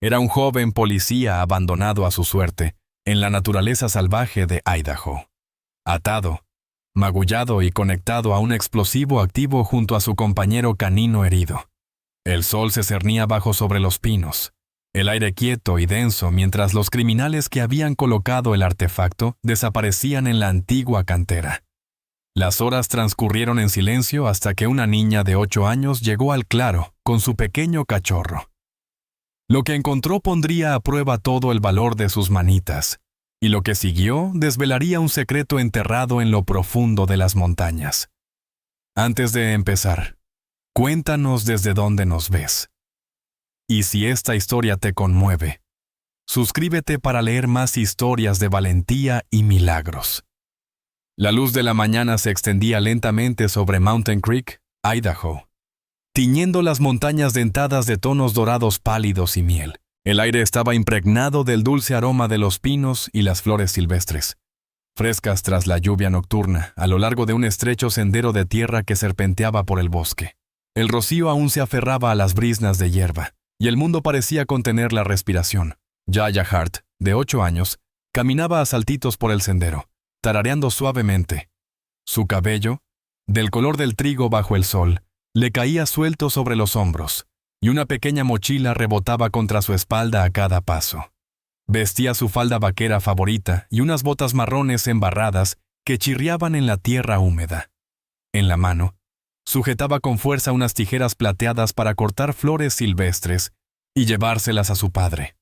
Era un joven policía abandonado a su suerte en la naturaleza salvaje de Idaho. Atado, magullado y conectado a un explosivo activo junto a su compañero canino herido. El sol se cernía bajo sobre los pinos, el aire quieto y denso mientras los criminales que habían colocado el artefacto desaparecían en la antigua cantera. Las horas transcurrieron en silencio hasta que una niña de 8 años llegó al claro con su pequeño cachorro. Lo que encontró pondría a prueba todo el valor de sus manitas, y lo que siguió desvelaría un secreto enterrado en lo profundo de las montañas. Antes de empezar, cuéntanos desde dónde nos ves. Y si esta historia te conmueve, suscríbete para leer más historias de valentía y milagros. La luz de la mañana se extendía lentamente sobre Mountain Creek, Idaho, tiñendo las montañas dentadas de tonos dorados pálidos y miel. El aire estaba impregnado del dulce aroma de los pinos y las flores silvestres, frescas tras la lluvia nocturna, a lo largo de un estrecho sendero de tierra que serpenteaba por el bosque. El rocío aún se aferraba a las briznas de hierba, y el mundo parecía contener la respiración. Jaya Hart, de 8 años, caminaba a saltitos por el sendero, tarareando suavemente. Su cabello, del color del trigo bajo el sol, le caía suelto sobre los hombros, y una pequeña mochila rebotaba contra su espalda a cada paso. Vestía su falda vaquera favorita y unas botas marrones embarradas que chirriaban en la tierra húmeda. En la mano, sujetaba con fuerza unas tijeras plateadas para cortar flores silvestres y llevárselas a su padre.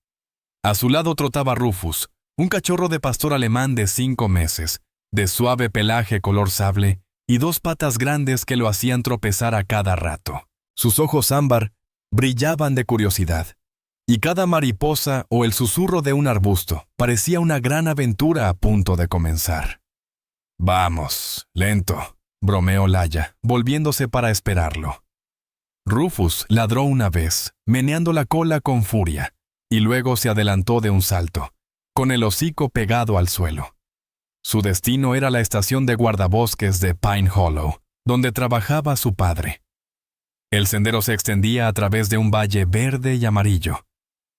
A su lado trotaba Rufus, un cachorro de pastor alemán de 5 meses, de suave pelaje color sable y 2 patas grandes que lo hacían tropezar a cada rato. Sus ojos ámbar brillaban de curiosidad, y cada mariposa o el susurro de un arbusto parecía una gran aventura a punto de comenzar. «Vamos, lento», bromeó Laya, volviéndose para esperarlo. Rufus ladró una vez, meneando la cola con furia, y luego se adelantó de un salto, con el hocico pegado al suelo. Su destino era la estación de guardabosques de Pine Hollow, donde trabajaba su padre. El sendero se extendía a través de un valle verde y amarillo.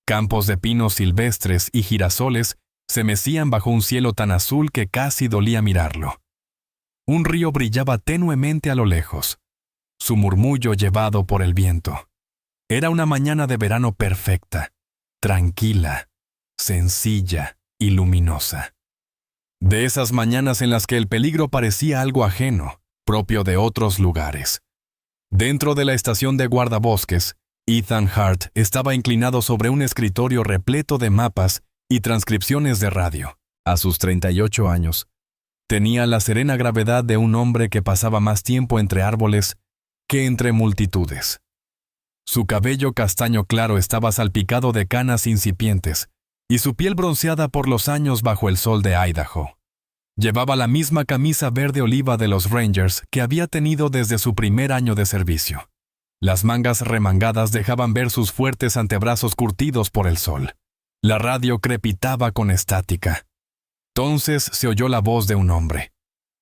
Campos de pinos silvestres y girasoles se mecían bajo un cielo tan azul que casi dolía mirarlo. Un río brillaba tenuemente a lo lejos, su murmullo llevado por el viento. Era una mañana de verano perfecta, tranquila, sencilla y luminosa. De esas mañanas en las que el peligro parecía algo ajeno, propio de otros lugares. Dentro de la estación de guardabosques, Ethan Hart estaba inclinado sobre un escritorio repleto de mapas y transcripciones de radio. A sus 38 años, tenía la serena gravedad de un hombre que pasaba más tiempo entre árboles que entre multitudes. Su cabello castaño claro estaba salpicado de canas incipientes, y su piel bronceada por los años bajo el sol de Idaho. Llevaba la misma camisa verde oliva de los Rangers que había tenido desde su primer año de servicio. Las mangas remangadas dejaban ver sus fuertes antebrazos curtidos por el sol. La radio crepitaba con estática. Entonces se oyó la voz de un hombre,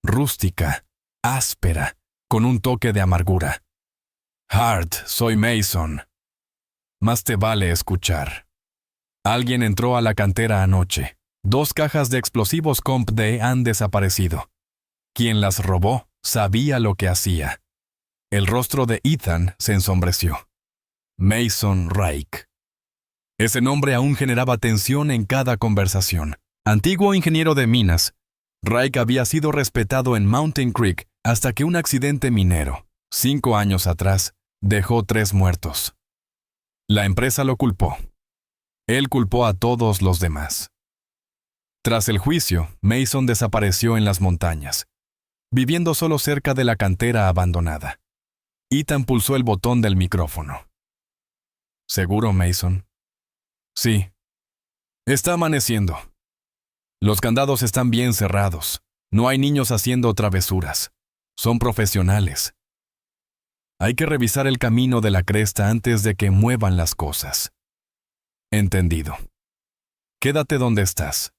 rústica, áspera, con un toque de amargura. «Hart, soy Mason. Más te vale escuchar. Alguien entró a la cantera anoche. 2 cajas de explosivos Comp D han desaparecido. Quien las robó sabía lo que hacía». El rostro de Ethan se ensombreció. Mason Reich. Ese nombre aún generaba tensión en cada conversación. Antiguo ingeniero de minas, Reich había sido respetado en Mountain Creek hasta que un accidente minero, 5 años atrás, dejó 3 muertos. La empresa lo culpó. Él culpó a todos los demás. Tras el juicio, Mason desapareció en las montañas, viviendo solo cerca de la cantera abandonada. Ethan pulsó el botón del micrófono. ¿Seguro, Mason? Sí. Está amaneciendo. Los candados están bien cerrados. No hay niños haciendo travesuras. Son profesionales. Hay que revisar el camino de la cresta antes de que muevan las cosas. Entendido. Quédate donde estás.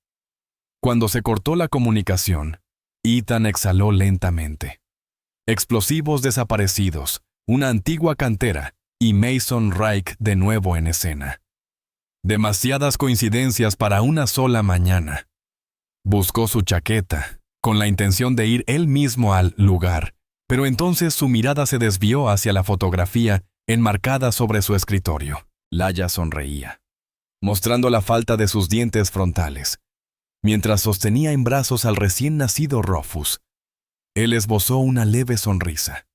Cuando se cortó la comunicación, Ethan exhaló lentamente. Explosivos desaparecidos, una antigua cantera y Mason Reich de nuevo en escena. Demasiadas coincidencias para una sola mañana. Buscó su chaqueta, con la intención de ir él mismo al lugar, pero entonces su mirada se desvió hacia la fotografía enmarcada sobre su escritorio. Laya sonreía, mostrando la falta de sus dientes frontales, mientras sostenía en brazos al recién nacido Rufus. Él esbozó una leve sonrisa.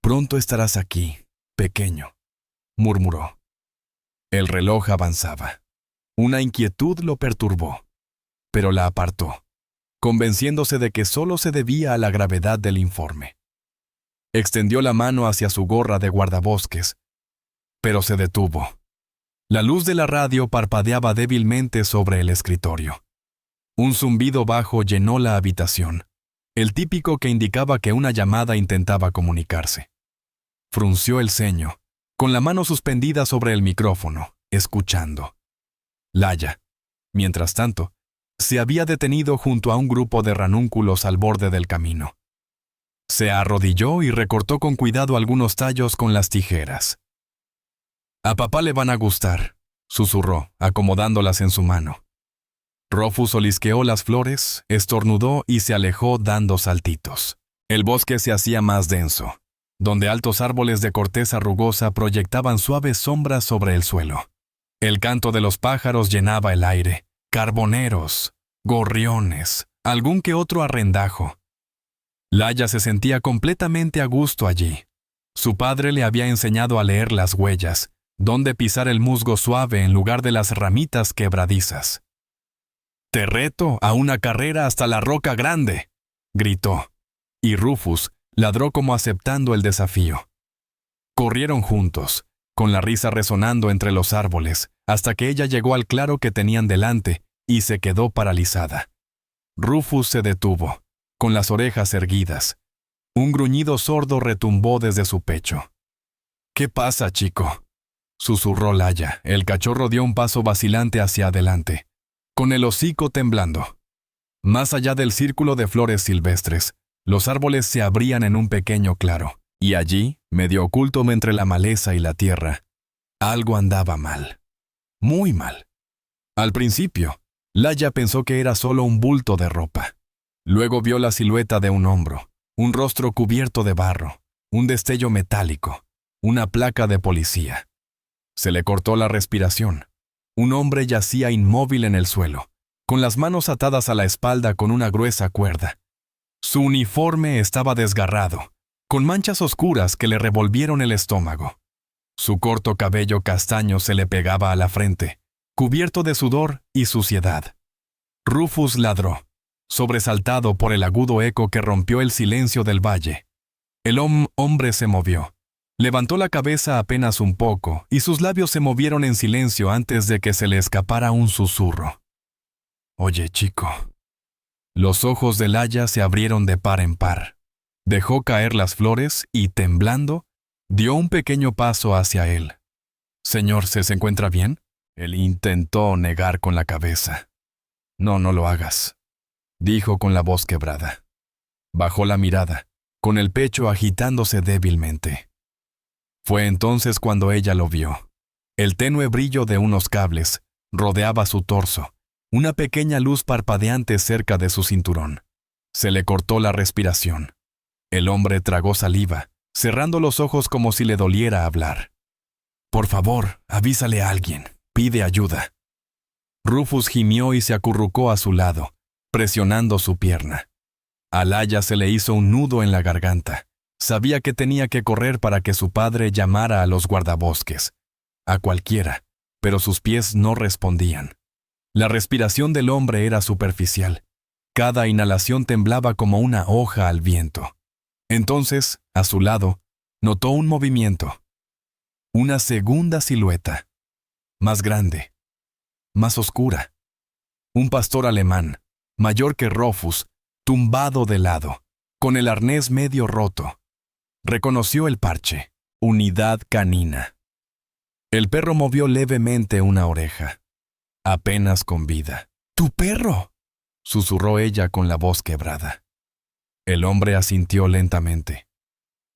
«Pronto estarás aquí, pequeño», murmuró. El reloj avanzaba. Una inquietud lo perturbó, pero la apartó, convenciéndose de que solo se debía a la gravedad del informe. Extendió la mano hacia su gorra de guardabosques, pero se detuvo. La luz de la radio parpadeaba débilmente sobre el escritorio. Un zumbido bajo llenó la habitación, el típico que indicaba que una llamada intentaba comunicarse. Frunció el ceño, con la mano suspendida sobre el micrófono, escuchando. Laya, mientras tanto, se había detenido junto a un grupo de ranúnculos al borde del camino. Se arrodilló y recortó con cuidado algunos tallos con las tijeras. «A papá le van a gustar», susurró, acomodándolas en su mano. Rufus olisqueó las flores, estornudó y se alejó dando saltitos. El bosque se hacía más denso, donde altos árboles de corteza rugosa proyectaban suaves sombras sobre el suelo. El canto de los pájaros llenaba el aire, carboneros, gorriones, algún que otro arrendajo. Laya se sentía completamente a gusto allí. Su padre le había enseñado a leer las huellas, dónde pisar el musgo suave en lugar de las ramitas quebradizas. «Te reto a una carrera hasta la roca grande», gritó, y Rufus ladró como aceptando el desafío. Corrieron juntos, con la risa resonando entre los árboles, hasta que ella llegó al claro que tenían delante y se quedó paralizada. Rufus se detuvo, con las orejas erguidas. Un gruñido sordo retumbó desde su pecho. «¿Qué pasa, chico?», susurró Laya. El cachorro dio un paso vacilante hacia adelante, con el hocico temblando. Más allá del círculo de flores silvestres, los árboles se abrían en un pequeño claro, y allí, medio oculto entre la maleza y la tierra, algo andaba mal. Muy mal. Al principio, Laya pensó que era solo un bulto de ropa. Luego vio la silueta de un hombro, un rostro cubierto de barro, un destello metálico, una placa de policía. Se le cortó la respiración. Un hombre yacía inmóvil en el suelo, con las manos atadas a la espalda con una gruesa cuerda. Su uniforme estaba desgarrado, con manchas oscuras que le revolvieron el estómago. Su corto cabello castaño se le pegaba a la frente, cubierto de sudor y suciedad. Rufus ladró, sobresaltado por el agudo eco que rompió el silencio del valle. El hombre se movió. Levantó la cabeza apenas un poco y sus labios se movieron en silencio antes de que se le escapara un susurro. «Oye, chico». Los ojos de Laya se abrieron de par en par. Dejó caer las flores y, temblando, dio un pequeño paso hacia él. «Señor, ¿se encuentra bien?». Él intentó negar con la cabeza. «No, no lo hagas», dijo con la voz quebrada. Bajó la mirada, con el pecho agitándose débilmente. Fue entonces cuando ella lo vio. El tenue brillo de unos cables rodeaba su torso, una pequeña luz parpadeante cerca de su cinturón. Se le cortó la respiración. El hombre tragó saliva, cerrando los ojos como si le doliera hablar. «Por favor, avísale a alguien. Pide ayuda». Rufus gimió y se acurrucó a su lado, presionando su pierna. A Laya se le hizo un nudo en la garganta. Sabía que tenía que correr para que su padre llamara a los guardabosques. A cualquiera, pero sus pies no respondían. La respiración del hombre era superficial. Cada inhalación temblaba como una hoja al viento. Entonces, a su lado, notó un movimiento. Una segunda silueta. Más grande. Más oscura. Un pastor alemán, mayor que Rufus, tumbado de lado, con el arnés medio roto. Reconoció el parche. Unidad canina. El perro movió levemente una oreja. Apenas con vida. «¡Tu perro!», susurró ella con la voz quebrada. El hombre asintió lentamente.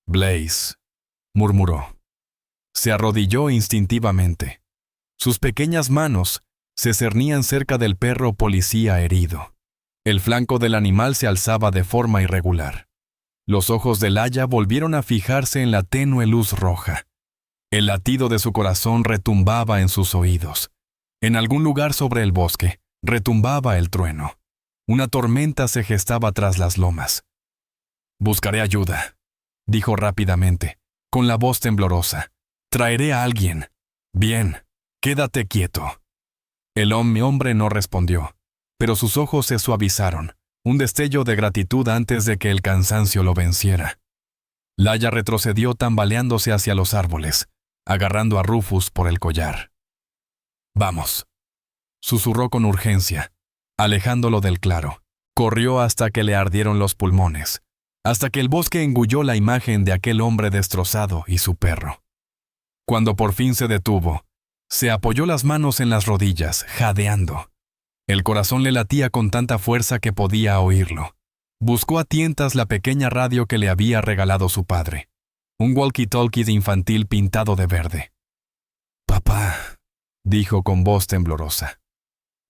«Blaze», murmuró. Se arrodilló instintivamente. Sus pequeñas manos se cernían cerca del perro policía herido. El flanco del animal se alzaba de forma irregular. Los ojos de Laia volvieron a fijarse en la tenue luz roja. El latido de su corazón retumbaba en sus oídos. En algún lugar sobre el bosque retumbaba el trueno. Una tormenta se gestaba tras las lomas. «Buscaré ayuda», dijo rápidamente, con la voz temblorosa. «Traeré a alguien». «Bien, quédate quieto». El hombre no respondió, pero sus ojos se suavizaron, un destello de gratitud antes de que el cansancio lo venciera. Laia retrocedió tambaleándose hacia los árboles, agarrando a Rufus por el collar. «Vamos», susurró con urgencia, alejándolo del claro. Corrió hasta que le ardieron los pulmones, hasta que el bosque engulló la imagen de aquel hombre destrozado y su perro. Cuando por fin se detuvo, se apoyó las manos en las rodillas, jadeando. El corazón le latía con tanta fuerza que podía oírlo. Buscó a tientas la pequeña radio que le había regalado su padre, un walkie-talkie de infantil pintado de verde. «Papá», dijo con voz temblorosa.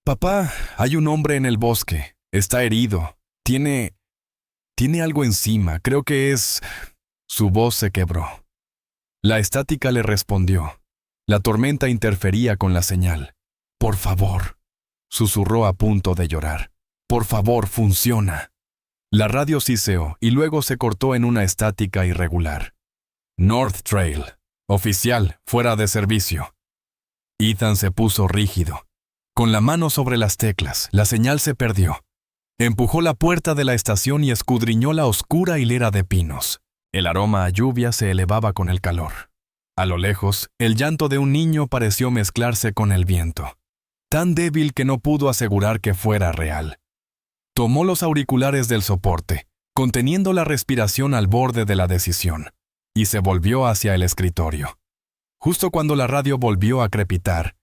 «Papá, hay un hombre en el bosque. Está herido. Tiene algo encima. Creo que es...» Su voz se quebró. La estática le respondió. La tormenta interfería con la señal. «Por favor», susurró a punto de llorar. «Por favor, funciona». La radio siseó y luego se cortó en una estática irregular. «North Trail. Oficial, fuera de servicio». Ethan se puso rígido. Con la mano sobre las teclas, la señal se perdió. Empujó la puerta de la estación y escudriñó la oscura hilera de pinos. El aroma a lluvia se elevaba con el calor. A lo lejos, el llanto de un niño pareció mezclarse con el viento, tan débil que no pudo asegurar que fuera real. Tomó los auriculares del soporte, conteniendo la respiración al borde de la decisión, y se volvió hacia el escritorio. Justo cuando la radio volvió a crepitar,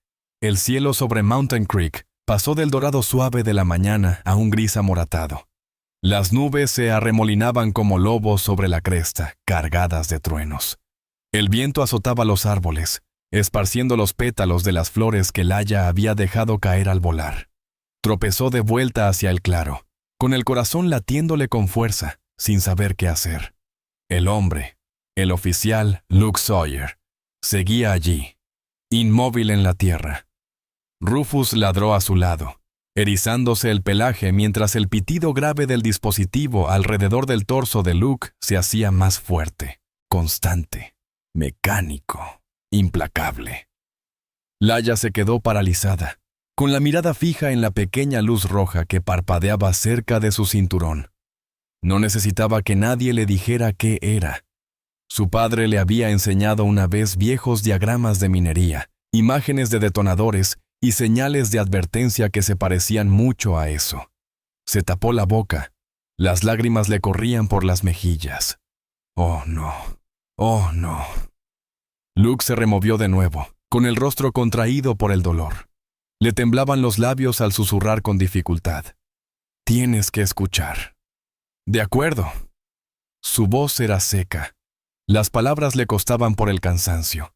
el cielo sobre Mountain Creek pasó del dorado suave de la mañana a un gris amoratado. Las nubes se arremolinaban como lobos sobre la cresta, cargadas de truenos. El viento azotaba los árboles, esparciendo los pétalos de las flores que Laia había dejado caer al volar. Tropezó de vuelta hacia el claro, con el corazón latiéndole con fuerza, sin saber qué hacer. El hombre, el oficial Luke Sawyer, seguía allí, inmóvil en la tierra. Rufus ladró a su lado, erizándose el pelaje mientras el pitido grave del dispositivo alrededor del torso de Luke se hacía más fuerte, constante, mecánico, implacable. Laia se quedó paralizada, con la mirada fija en la pequeña luz roja que parpadeaba cerca de su cinturón. No necesitaba que nadie le dijera qué era. Su padre le había enseñado una vez viejos diagramas de minería, imágenes de detonadores y señales de advertencia que se parecían mucho a eso. Se tapó la boca. Las lágrimas le corrían por las mejillas. «Oh, no. Oh, no». Luke se removió de nuevo, con el rostro contraído por el dolor. Le temblaban los labios al susurrar con dificultad. «Tienes que escuchar». «De acuerdo». Su voz era seca. Las palabras le costaban por el cansancio.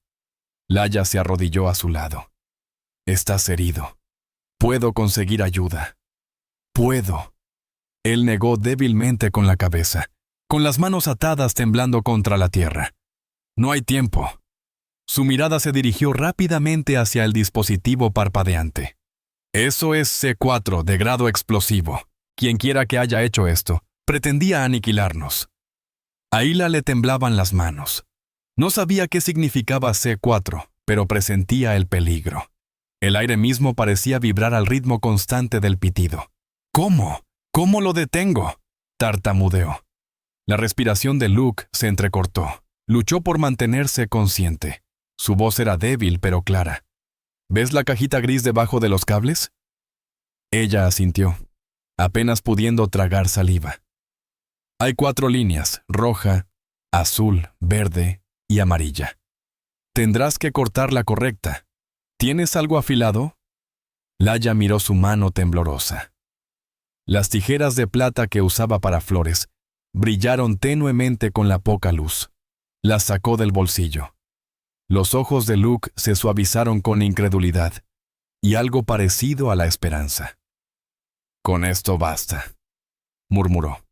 Laia se arrodilló a su lado. «Estás herido. Puedo conseguir ayuda. Puedo». Él negó débilmente con la cabeza, con las manos atadas temblando contra la tierra. «No hay tiempo». Su mirada se dirigió rápidamente hacia el dispositivo parpadeante. «Eso es C4 de grado explosivo. Quienquiera que haya hecho esto, pretendía aniquilarnos». A Hila le temblaban las manos. No sabía qué significaba C4, pero presentía el peligro. El aire mismo parecía vibrar al ritmo constante del pitido. «¿Cómo? ¿Cómo lo detengo?», tartamudeó. La respiración de Luke se entrecortó. Luchó por mantenerse consciente. Su voz era débil pero clara. «¿Ves la cajita gris debajo de los cables?». Ella asintió, apenas pudiendo tragar saliva. «Hay 4 líneas, roja, azul, verde y amarilla. Tendrás que cortar la correcta. ¿Tienes algo afilado?». Laia miró su mano temblorosa. Las tijeras de plata que usaba para flores brillaron tenuemente con la poca luz. Las sacó del bolsillo. Los ojos de Luke se suavizaron con incredulidad y algo parecido a la esperanza. «Con esto basta», murmuró.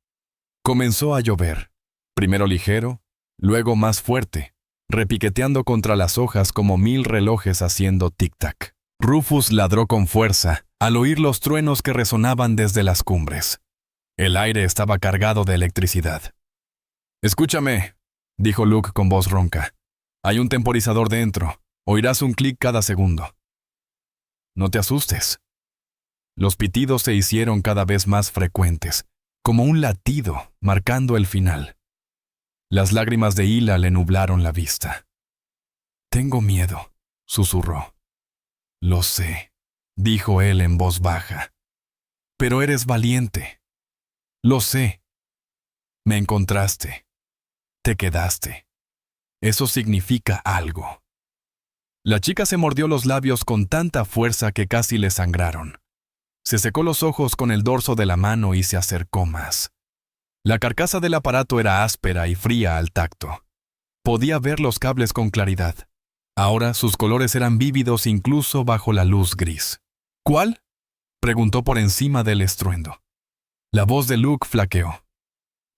Comenzó a llover, primero ligero, luego más fuerte, repiqueteando contra las hojas como 1000 relojes haciendo tic-tac. Rufus ladró con fuerza al oír los truenos que resonaban desde las cumbres. El aire estaba cargado de electricidad. «Escúchame», dijo Luke con voz ronca. «Hay un temporizador dentro. Oirás un clic cada segundo». «No te asustes». Los pitidos se hicieron cada vez más frecuentes, como un latido marcando el final. Las lágrimas de Hila le nublaron la vista. «Tengo miedo», susurró. «Lo sé», dijo él en voz baja. «Pero eres valiente. Lo sé. Me encontraste. Te quedaste. Eso significa algo». La chica se mordió los labios con tanta fuerza que casi le sangraron. Se secó los ojos con el dorso de la mano y se acercó más. La carcasa del aparato era áspera y fría al tacto. Podía ver los cables con claridad. Ahora sus colores eran vívidos incluso bajo la luz gris. «¿Cuál?», preguntó por encima del estruendo. La voz de Luke flaqueó.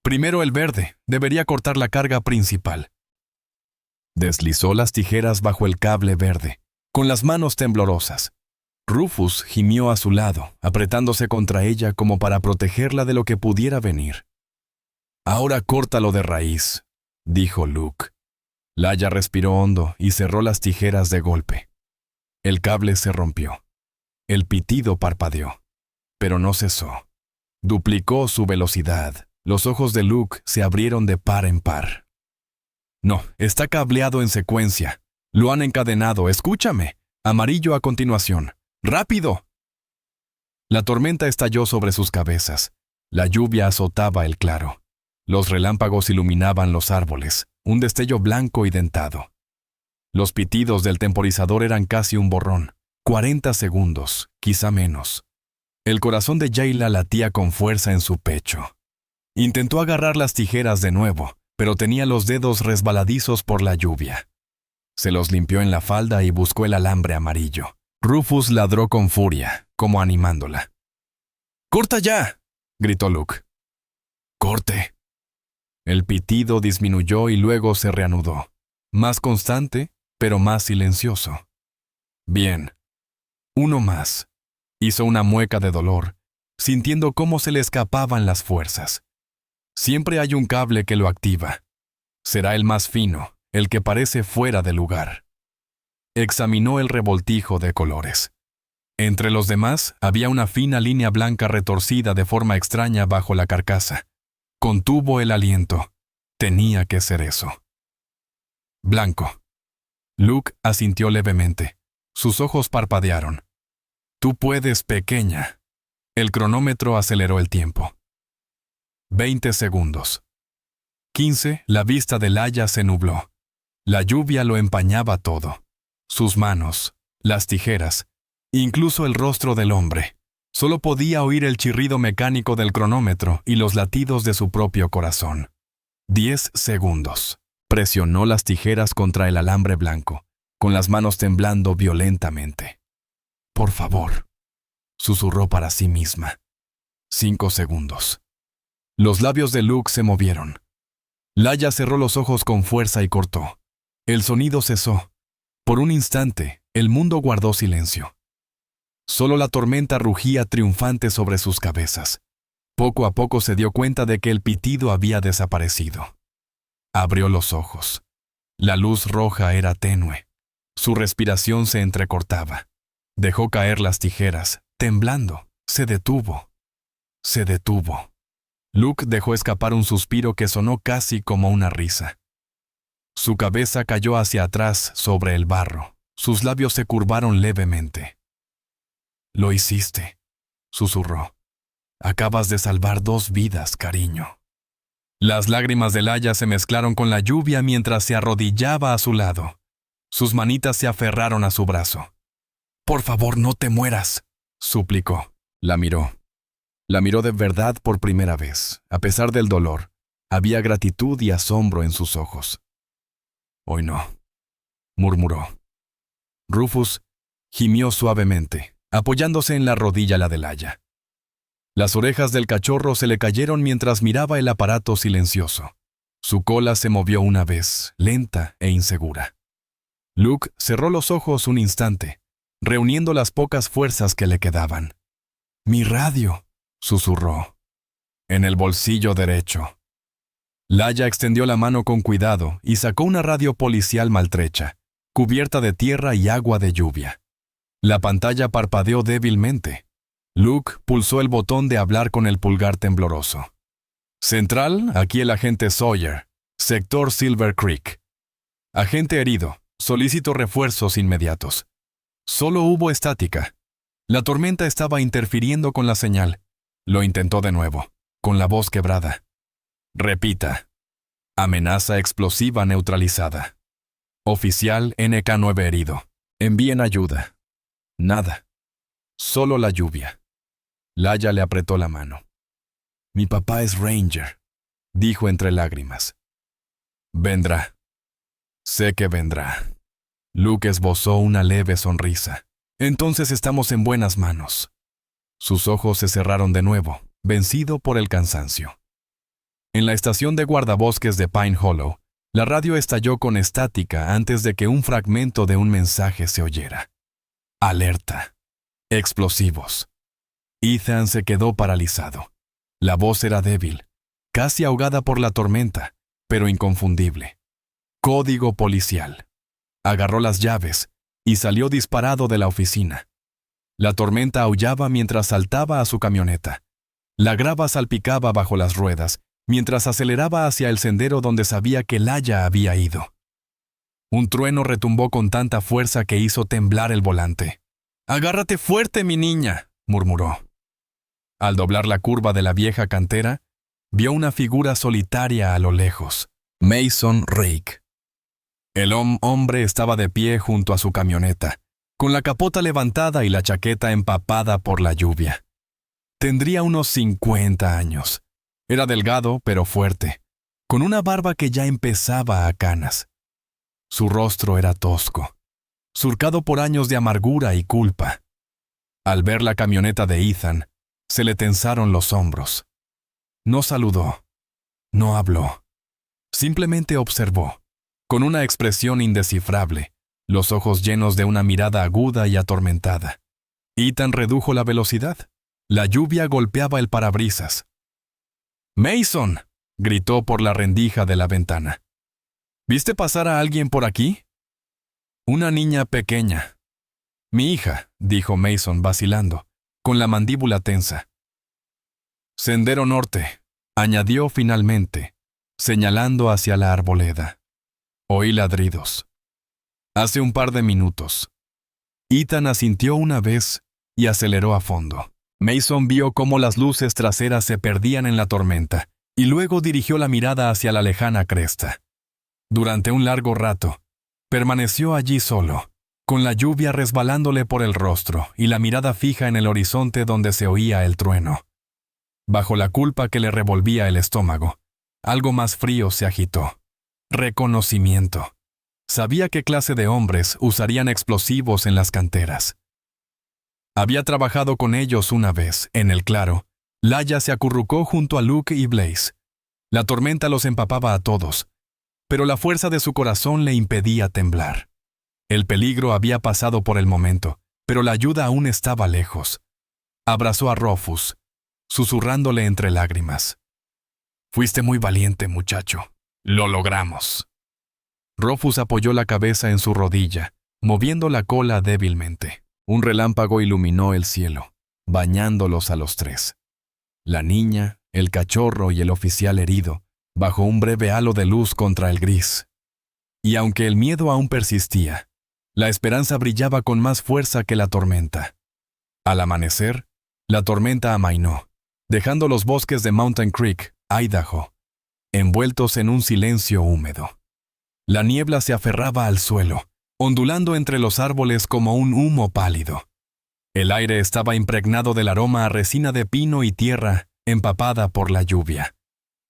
«Primero el verde. Debería cortar la carga principal». Deslizó las tijeras bajo el cable verde, con las manos temblorosas. Rufus gimió a su lado, apretándose contra ella como para protegerla de lo que pudiera venir. «Ahora córtalo de raíz», dijo Luke. Laia respiró hondo y cerró las tijeras de golpe. El cable se rompió. El pitido parpadeó, pero no cesó. Duplicó su velocidad. Los ojos de Luke se abrieron de par en par. «No, está cableado en secuencia. Lo han encadenado. Escúchame. Amarillo a continuación. ¡Rápido!». La tormenta estalló sobre sus cabezas. La lluvia azotaba el claro. Los relámpagos iluminaban los árboles, un destello blanco y dentado. Los pitidos del temporizador eran casi un borrón. 40 segundos, quizá menos. El corazón de Jayla latía con fuerza en su pecho. Intentó agarrar las tijeras de nuevo, pero tenía los dedos resbaladizos por la lluvia. Se los limpió en la falda y buscó el alambre amarillo. Rufus ladró con furia, como animándola. «¡Corta ya!», gritó Luke. «¡Corte!». El pitido disminuyó y luego se reanudó. Más constante, pero más silencioso. «Bien. Uno más». Hizo una mueca de dolor, sintiendo cómo se le escapaban las fuerzas. Siempre hay un cable que lo activa. Será el más fino, el que parece fuera de lugar. Examinó el revoltijo de colores. Entre los demás había una fina línea blanca retorcida de forma extraña bajo la carcasa. Contuvo el aliento. Tenía que ser eso. «Blanco». Luke asintió levemente. Sus ojos parpadearon. «Tú puedes, pequeña». El cronómetro aceleró el tiempo. 20 segundos. 15, la vista de Laia se nubló. La lluvia lo empañaba todo. Sus manos, las tijeras, incluso el rostro del hombre. Solo podía oír el chirrido mecánico del cronómetro y los latidos de su propio corazón. 10 segundos. Presionó las tijeras contra el alambre blanco, con las manos temblando violentamente. «Por favor», susurró para sí misma. 5 segundos. Los labios de Luke se movieron. Laia cerró los ojos con fuerza y cortó. El sonido cesó. Por un instante, el mundo guardó silencio. Solo la tormenta rugía triunfante sobre sus cabezas. Poco a poco se dio cuenta de que el pitido había desaparecido. Abrió los ojos. La luz roja era tenue. Su respiración se entrecortaba. Dejó caer las tijeras, temblando. Se detuvo. Se detuvo. Luke dejó escapar un suspiro que sonó casi como una risa. Su cabeza cayó hacia atrás sobre el barro. Sus labios se curvaron levemente. «Lo hiciste», susurró. «Acabas de salvar 2 vidas, cariño». Las lágrimas de Laia se mezclaron con la lluvia mientras se arrodillaba a su lado. Sus manitas se aferraron a su brazo. «Por favor, no te mueras», suplicó. La miró. La miró de verdad por primera vez. A pesar del dolor, había gratitud y asombro en sus ojos. «Hoy no», murmuró. Rufus gimió suavemente, apoyándose en la rodilla la de Laia. Las orejas del cachorro se le cayeron mientras miraba el aparato silencioso. Su cola se movió una vez, lenta e insegura. Luke cerró los ojos un instante, reuniendo las pocas fuerzas que le quedaban. «Mi radio», susurró. «En el bolsillo derecho». Laia extendió la mano con cuidado y sacó una radio policial maltrecha, cubierta de tierra y agua de lluvia. La pantalla parpadeó débilmente. Luke pulsó el botón de hablar con el pulgar tembloroso. «Central, aquí el agente Sawyer, sector Silver Creek. Agente herido, solicito refuerzos inmediatos. Solo hubo estática. La tormenta estaba interfiriendo con la señal. Lo intentó de nuevo, con la voz quebrada. Repita. Amenaza explosiva neutralizada. Oficial NK9 herido. Envíen ayuda». Nada. Solo la lluvia. Laia le apretó la mano. «Mi papá es Ranger», dijo entre lágrimas. «Vendrá. Sé que vendrá». Luke esbozó una leve sonrisa. «Entonces estamos en buenas manos». Sus ojos se cerraron de nuevo, vencido por el cansancio. En la estación de guardabosques de Pine Hollow, la radio estalló con estática antes de que un fragmento de un mensaje se oyera. «Alerta. Explosivos». Ethan se quedó paralizado. La voz era débil, casi ahogada por la tormenta, pero inconfundible. Código policial. Agarró las llaves y salió disparado de la oficina. La tormenta aullaba mientras saltaba a su camioneta. La grava salpicaba bajo las ruedas mientras aceleraba hacia el sendero donde sabía que Laia había ido. Un trueno retumbó con tanta fuerza que hizo temblar el volante. «Agárrate fuerte, mi niña», murmuró. Al doblar la curva de la vieja cantera, vio una figura solitaria a lo lejos. Mason Rake. El hombre estaba de pie junto a su camioneta, con la capota levantada y la chaqueta empapada por la lluvia. Tendría unos 50 años. Era delgado, pero fuerte, con una barba que ya empezaba a canas. Su rostro era tosco, surcado por años de amargura y culpa. Al ver la camioneta de Ethan, se le tensaron los hombros. No saludó, no habló. Simplemente observó, con una expresión indescifrable, los ojos llenos de una mirada aguda y atormentada. Ethan redujo la velocidad. La lluvia golpeaba el parabrisas. «¡Mason!», gritó por la rendija de la ventana. «¿Viste pasar a alguien por aquí?» «Una niña pequeña». «Mi hija», dijo Mason vacilando, con la mandíbula tensa. «Sendero norte», añadió finalmente, señalando hacia la arboleda. Oí ladridos. Hace un par de minutos. Ethan asintió una vez y aceleró a fondo. Mason vio cómo las luces traseras se perdían en la tormenta y luego dirigió la mirada hacia la lejana cresta. Durante un largo rato, permaneció allí solo, con la lluvia resbalándole por el rostro y la mirada fija en el horizonte donde se oía el trueno. Bajo la culpa que le revolvía el estómago, algo más frío se agitó. Reconocimiento. Sabía qué clase de hombres usarían explosivos en las canteras. Había trabajado con ellos una vez, en el claro. Laia se acurrucó junto a Luke y Blaze. La tormenta los empapaba a todos, pero la fuerza de su corazón le impedía temblar. El peligro había pasado por el momento, pero la ayuda aún estaba lejos. Abrazó a Rufus, susurrándole entre lágrimas. «Fuiste muy valiente, muchacho. Lo logramos». Rufus apoyó la cabeza en su rodilla, moviendo la cola débilmente. Un relámpago iluminó el cielo, bañándolos a los tres. La niña, el cachorro y el oficial herido, bajo un breve halo de luz contra el gris. Y aunque el miedo aún persistía, la esperanza brillaba con más fuerza que la tormenta. Al amanecer, la tormenta amainó, dejando los bosques de Mountain Creek, Idaho, envueltos en un silencio húmedo. La niebla se aferraba al suelo, ondulando entre los árboles como un humo pálido. El aire estaba impregnado del aroma a resina de pino y tierra empapada por la lluvia.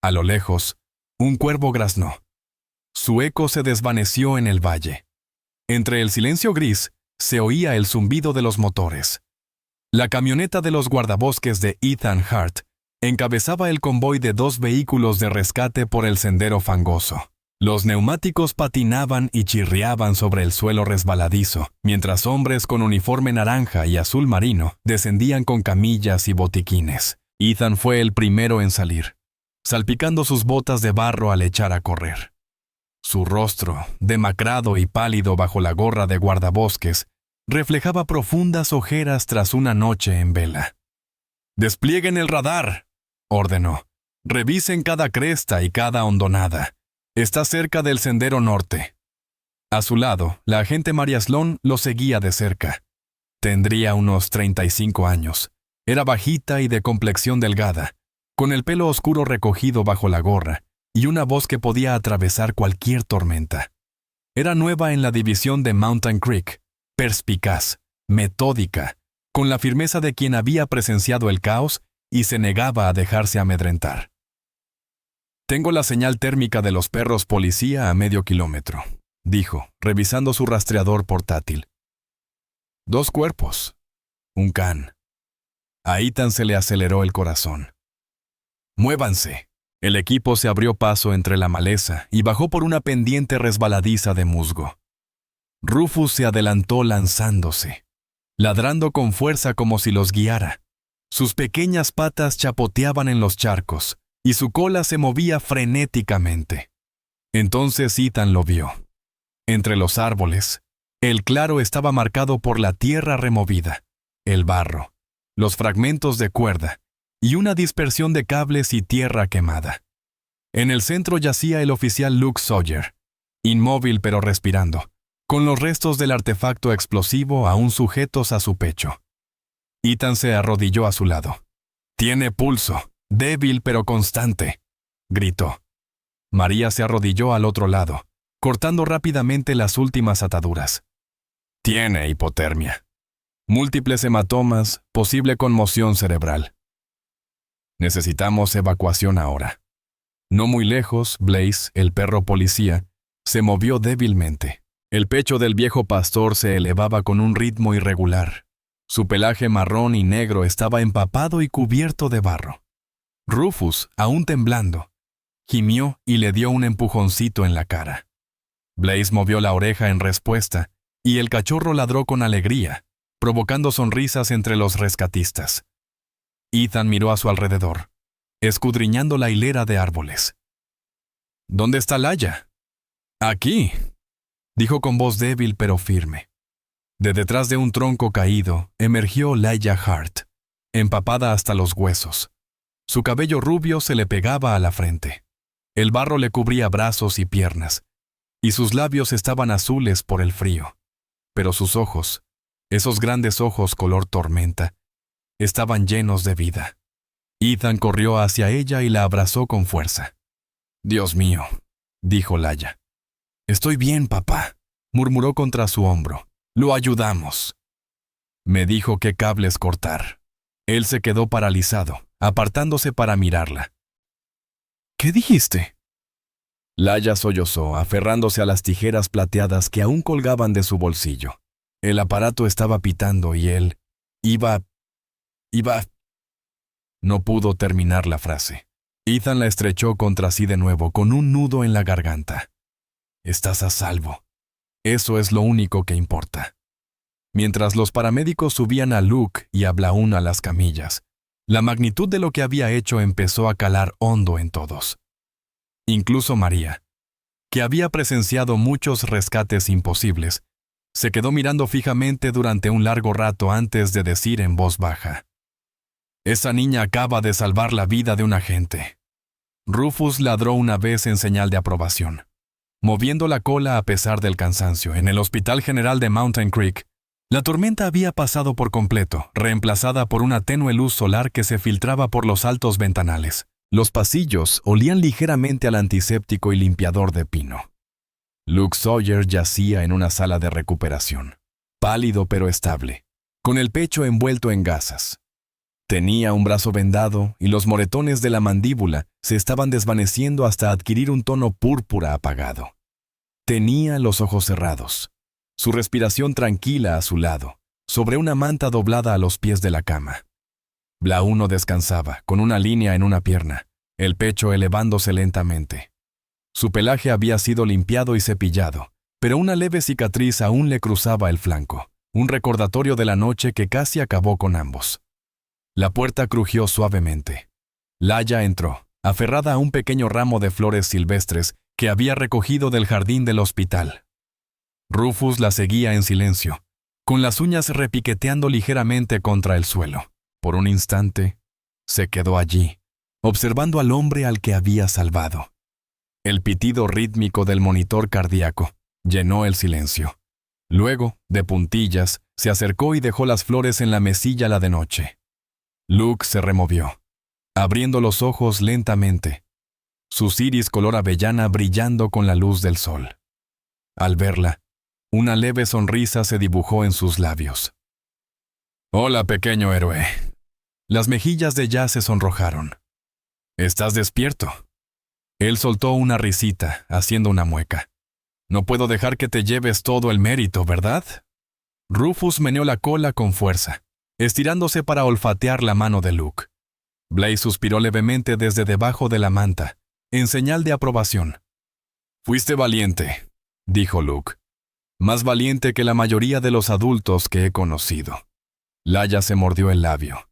A lo lejos, un cuervo graznó. Su eco se desvaneció en el valle. Entre el silencio gris, se oía el zumbido de los motores. La camioneta de los guardabosques de Ethan Hart encabezaba el convoy de 2 vehículos de rescate por el sendero fangoso. Los neumáticos patinaban y chirriaban sobre el suelo resbaladizo, mientras hombres con uniforme naranja y azul marino descendían con camillas y botiquines. Ethan fue el primero en salir, salpicando sus botas de barro al echar a correr. Su rostro, demacrado y pálido bajo la gorra de guardabosques, reflejaba profundas ojeras tras una noche en vela. «Desplieguen el radar», ordenó. «Revisen cada cresta y cada hondonada. Está cerca del sendero norte». A su lado, la agente Maria Sloan lo seguía de cerca. Tendría unos 35 años. Era bajita y de complexión delgada, con el pelo oscuro recogido bajo la gorra y una voz que podía atravesar cualquier tormenta. Era nueva en la división de Mountain Creek, perspicaz, metódica, con la firmeza de quien había presenciado el caos y se negaba a dejarse amedrentar. «Tengo la señal térmica de los perros policía a medio kilómetro», dijo, revisando su rastreador portátil. 2 cuerpos. Un can. A Ethan se le aceleró el corazón. «Muévanse». El equipo se abrió paso entre la maleza y bajó por una pendiente resbaladiza de musgo. Rufus se adelantó lanzándose, ladrando con fuerza como si los guiara. Sus pequeñas patas chapoteaban en los charcos y su cola se movía frenéticamente. Entonces Ethan lo vio. Entre los árboles, el claro estaba marcado por la tierra removida, el barro, los fragmentos de cuerda y una dispersión de cables y tierra quemada. En el centro yacía el oficial Luke Sawyer, inmóvil pero respirando, con los restos del artefacto explosivo aún sujetos a su pecho. Ethan se arrodilló a su lado. «Tiene pulso, débil pero constante», gritó. María se arrodilló al otro lado, cortando rápidamente las últimas ataduras. «Tiene hipotermia. Múltiples hematomas, posible conmoción cerebral. Necesitamos evacuación ahora». No muy lejos, Blaze, el perro policía, se movió débilmente. El pecho del viejo pastor se elevaba con un ritmo irregular. Su pelaje marrón y negro estaba empapado y cubierto de barro. Rufus, aún temblando, gimió y le dio un empujoncito en la cara. Blaze movió la oreja en respuesta, y el cachorro ladró con alegría, provocando sonrisas entre los rescatistas. Ethan miró a su alrededor, escudriñando la hilera de árboles. «¿Dónde está Laia?» «Aquí», dijo con voz débil pero firme. De detrás de un tronco caído emergió Laia Hart, empapada hasta los huesos. Su cabello rubio se le pegaba a la frente. El barro le cubría brazos y piernas, y sus labios estaban azules por el frío. Pero sus ojos, esos grandes ojos color tormenta, estaban llenos de vida. Ethan corrió hacia ella y la abrazó con fuerza. «Dios mío», dijo Laia. «Estoy bien, papá», murmuró contra su hombro. «Lo ayudamos». Me dijo qué cables cortar. Él se quedó paralizado, apartándose para mirarla. «¿Qué dijiste?» Laia sollozó, aferrándose a las tijeras plateadas que aún colgaban de su bolsillo. El aparato estaba pitando y él iba... No pudo terminar la frase. Ethan la estrechó contra sí de nuevo, con un nudo en la garganta. «Estás a salvo. Eso es lo único que importa». Mientras los paramédicos subían a Luke y a Blaun a las camillas, la magnitud de lo que había hecho empezó a calar hondo en todos. Incluso María, que había presenciado muchos rescates imposibles, se quedó mirando fijamente durante un largo rato antes de decir en voz baja: «Esa niña acaba de salvar la vida de un agente». Rufus ladró una vez en señal de aprobación. Moviendo la cola a pesar del cansancio, en el Hospital General de Mountain Creek, la tormenta había pasado por completo, reemplazada por una tenue luz solar que se filtraba por los altos ventanales. Los pasillos olían ligeramente al antiséptico y limpiador de pino. Luke Sawyer yacía en una sala de recuperación, pálido pero estable, con el pecho envuelto en gasas. Tenía un brazo vendado y los moretones de la mandíbula se estaban desvaneciendo hasta adquirir un tono púrpura apagado. Tenía los ojos cerrados. su respiración tranquila a su lado, sobre una manta doblada a los pies de la cama. Blau no descansaba, con una línea en una pierna, el pecho elevándose lentamente. Su pelaje había sido limpiado y cepillado, pero una leve cicatriz aún le cruzaba el flanco, un recordatorio de la noche que casi acabó con ambos. La puerta crujió suavemente. Laia entró, aferrada a un pequeño ramo de flores silvestres que había recogido del jardín del hospital. Rufus la seguía en silencio, con las uñas repiqueteando ligeramente contra el suelo. Por un instante, se quedó allí, observando al hombre al que había salvado. El pitido rítmico del monitor cardíaco llenó el silencio. Luego, de puntillas, se acercó y dejó las flores en la mesilla la de noche. Luke se removió, abriendo los ojos lentamente, sus iris color avellana brillando con la luz del sol. Al verla, una leve sonrisa se dibujó en sus labios. «Hola, pequeño héroe». Las mejillas de Jazz se sonrojaron. «¿Estás despierto?» Él soltó una risita, haciendo una mueca. «No puedo dejar que te lleves todo el mérito, ¿verdad?» Rufus meneó la cola con fuerza, estirándose para olfatear la mano de Luke. Blaze suspiró levemente desde debajo de la manta, en señal de aprobación. «Fuiste valiente», dijo Luke. «Más valiente que la mayoría de los adultos que he conocido». Laia se mordió el labio.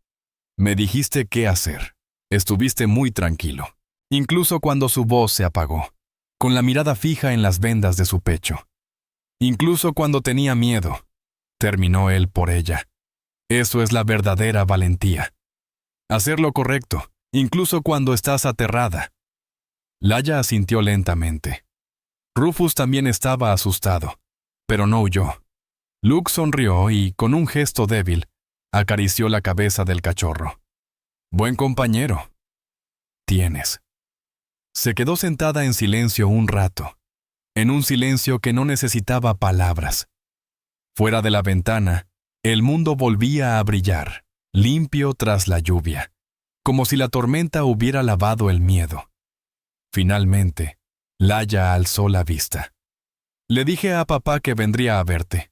«Me dijiste qué hacer. Estuviste muy tranquilo, incluso cuando su voz se apagó, con la mirada fija en las vendas de su pecho. Incluso cuando tenía miedo», terminó él por ella. «Eso es la verdadera valentía. Hacer lo correcto, incluso cuando estás aterrada». Laia asintió lentamente. Rufus también estaba asustado, pero no huyó. Luke sonrió y, con un gesto débil, acarició la cabeza del cachorro. «Buen compañero tienes». Se quedó sentada en silencio un rato, en un silencio que no necesitaba palabras. Fuera de la ventana, el mundo volvía a brillar, limpio tras la lluvia, como si la tormenta hubiera lavado el miedo. Finalmente, Laia alzó la vista. «Le dije a papá que vendría a verte.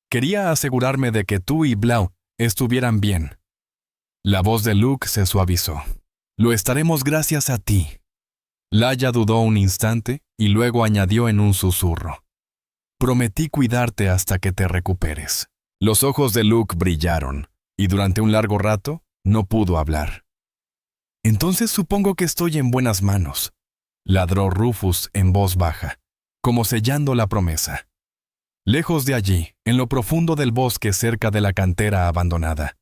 Quería asegurarme de que tú y Blau estuvieran bien». La voz de Luke se suavizó. «Lo estaremos gracias a ti». Laia dudó un instante y luego añadió en un susurro. «Prometí cuidarte hasta que te recuperes». Los ojos de Luke brillaron, y durante un largo rato no pudo hablar. «Entonces supongo que estoy en buenas manos», ladró Rufus en voz baja, como sellando la promesa. Lejos de allí, en lo profundo del bosque cerca de la cantera abandonada,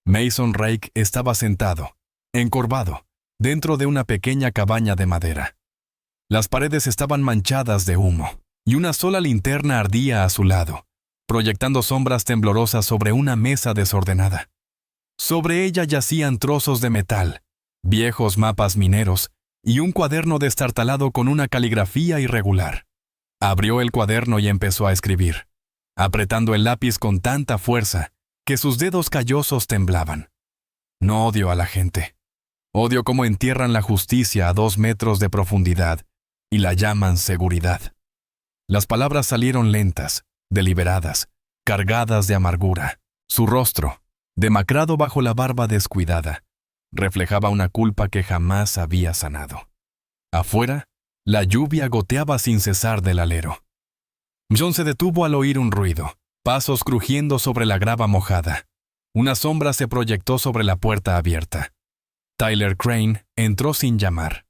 Mason Rake estaba sentado, encorvado, dentro de una pequeña cabaña de madera. Las paredes estaban manchadas de humo, y una sola linterna ardía a su lado, proyectando sombras temblorosas sobre una mesa desordenada. Sobre ella yacían trozos de metal, viejos mapas mineros y un cuaderno destartalado con una caligrafía irregular. Abrió el cuaderno y empezó a escribir, apretando el lápiz con tanta fuerza que sus dedos callosos temblaban. «No odio a la gente. Odio cómo entierran la justicia a 2 metros de profundidad y la llaman seguridad». Las palabras salieron lentas, deliberadas, cargadas de amargura. Su rostro, demacrado bajo la barba descuidada, reflejaba una culpa que jamás había sanado. Afuera, la lluvia goteaba sin cesar del alero. John se detuvo al oír un ruido, pasos crujiendo sobre la grava mojada. Una sombra se proyectó sobre la puerta abierta. Tyler Crane entró sin llamar.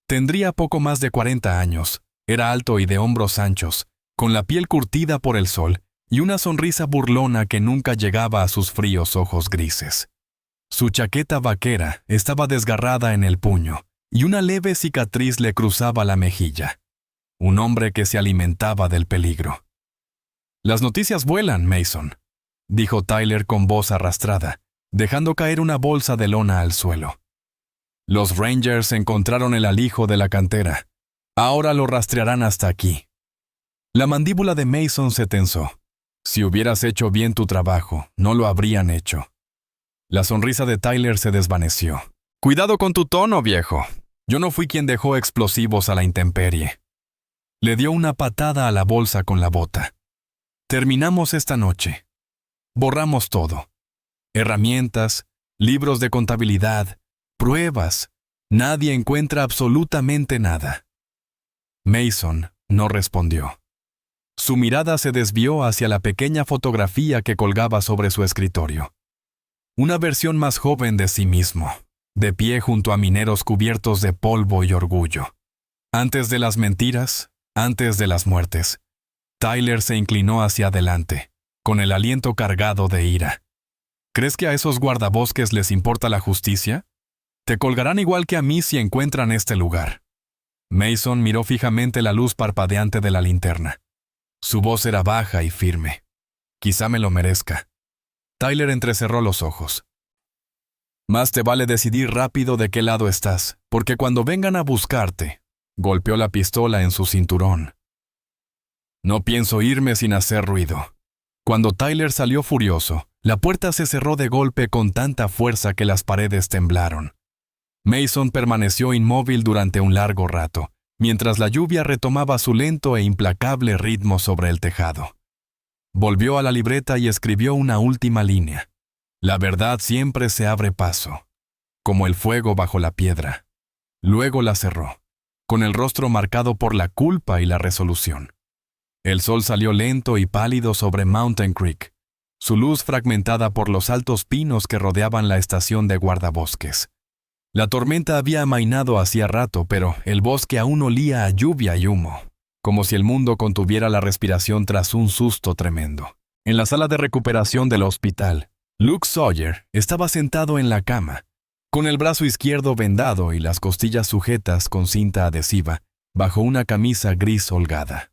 Tendría poco más de 40 años, era alto y de hombros anchos, con la piel curtida por el sol y una sonrisa burlona que nunca llegaba a sus fríos ojos grises. Su chaqueta vaquera estaba desgarrada en el puño y una leve cicatriz le cruzaba la mejilla. Un hombre que se alimentaba del peligro. «Las noticias vuelan, Mason», dijo Tyler con voz arrastrada, dejando caer una bolsa de lona al suelo. «Los Rangers encontraron el alijo de la cantera. Ahora lo rastrearán hasta aquí». La mandíbula de Mason se tensó. «Si hubieras hecho bien tu trabajo, no lo habrían hecho». La sonrisa de Tyler se desvaneció. «Cuidado con tu tono, viejo. Yo no fui quien dejó explosivos a la intemperie». Le dio una patada a la bolsa con la bota. Terminamos esta noche. Borramos todo. Herramientas, libros de contabilidad, pruebas. Nadie encuentra absolutamente nada. Mason no respondió. Su mirada se desvió hacia la pequeña fotografía que colgaba sobre su escritorio. Una versión más joven de sí mismo, de pie junto a mineros cubiertos de polvo y orgullo. Antes de las mentiras, antes de las muertes, Tyler se inclinó hacia adelante, con el aliento cargado de ira. ¿Crees que a esos guardabosques les importa la justicia? Te colgarán igual que a mí si encuentran este lugar. Mason miró fijamente la luz parpadeante de la linterna. Su voz era baja y firme. Quizá me lo merezca. Tyler entrecerró los ojos. Más te vale decidir rápido de qué lado estás, porque cuando vengan a buscarte, golpeó la pistola en su cinturón. No pienso irme sin hacer ruido. Cuando Tyler salió furioso, la puerta se cerró de golpe con tanta fuerza que las paredes temblaron. Mason permaneció inmóvil durante un largo rato, mientras la lluvia retomaba su lento e implacable ritmo sobre el tejado. Volvió a la libreta y escribió una última línea. La verdad siempre se abre paso, como el fuego bajo la piedra. Luego la cerró, con el rostro marcado por la culpa y la resolución. El sol salió lento y pálido sobre Mountain Creek, su luz fragmentada por los altos pinos que rodeaban la estación de guardabosques. La tormenta había amainado hacía rato, pero el bosque aún olía a lluvia y humo, como si el mundo contuviera la respiración tras un susto tremendo. En la sala de recuperación del hospital, Luke Sawyer estaba sentado en la cama, con el brazo izquierdo vendado y las costillas sujetas con cinta adhesiva, bajo una camisa gris holgada.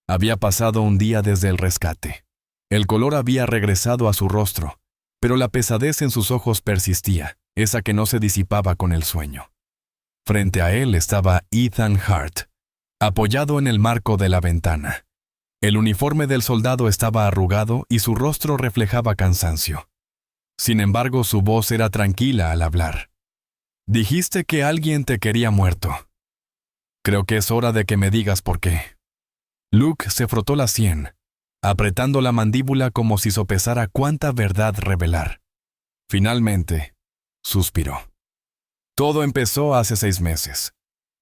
Había pasado un día desde el rescate. El color había regresado a su rostro, pero la pesadez en sus ojos persistía, esa que no se disipaba con el sueño. Frente a él estaba Ethan Hart, apoyado en el marco de la ventana. El uniforme del soldado estaba arrugado y su rostro reflejaba cansancio. Sin embargo, su voz era tranquila al hablar. Dijiste que alguien te quería muerto. Creo que es hora de que me digas por qué. Luke se frotó la sien, apretando la mandíbula como si sopesara cuánta verdad revelar. Finalmente, suspiró. Todo empezó hace 6 meses.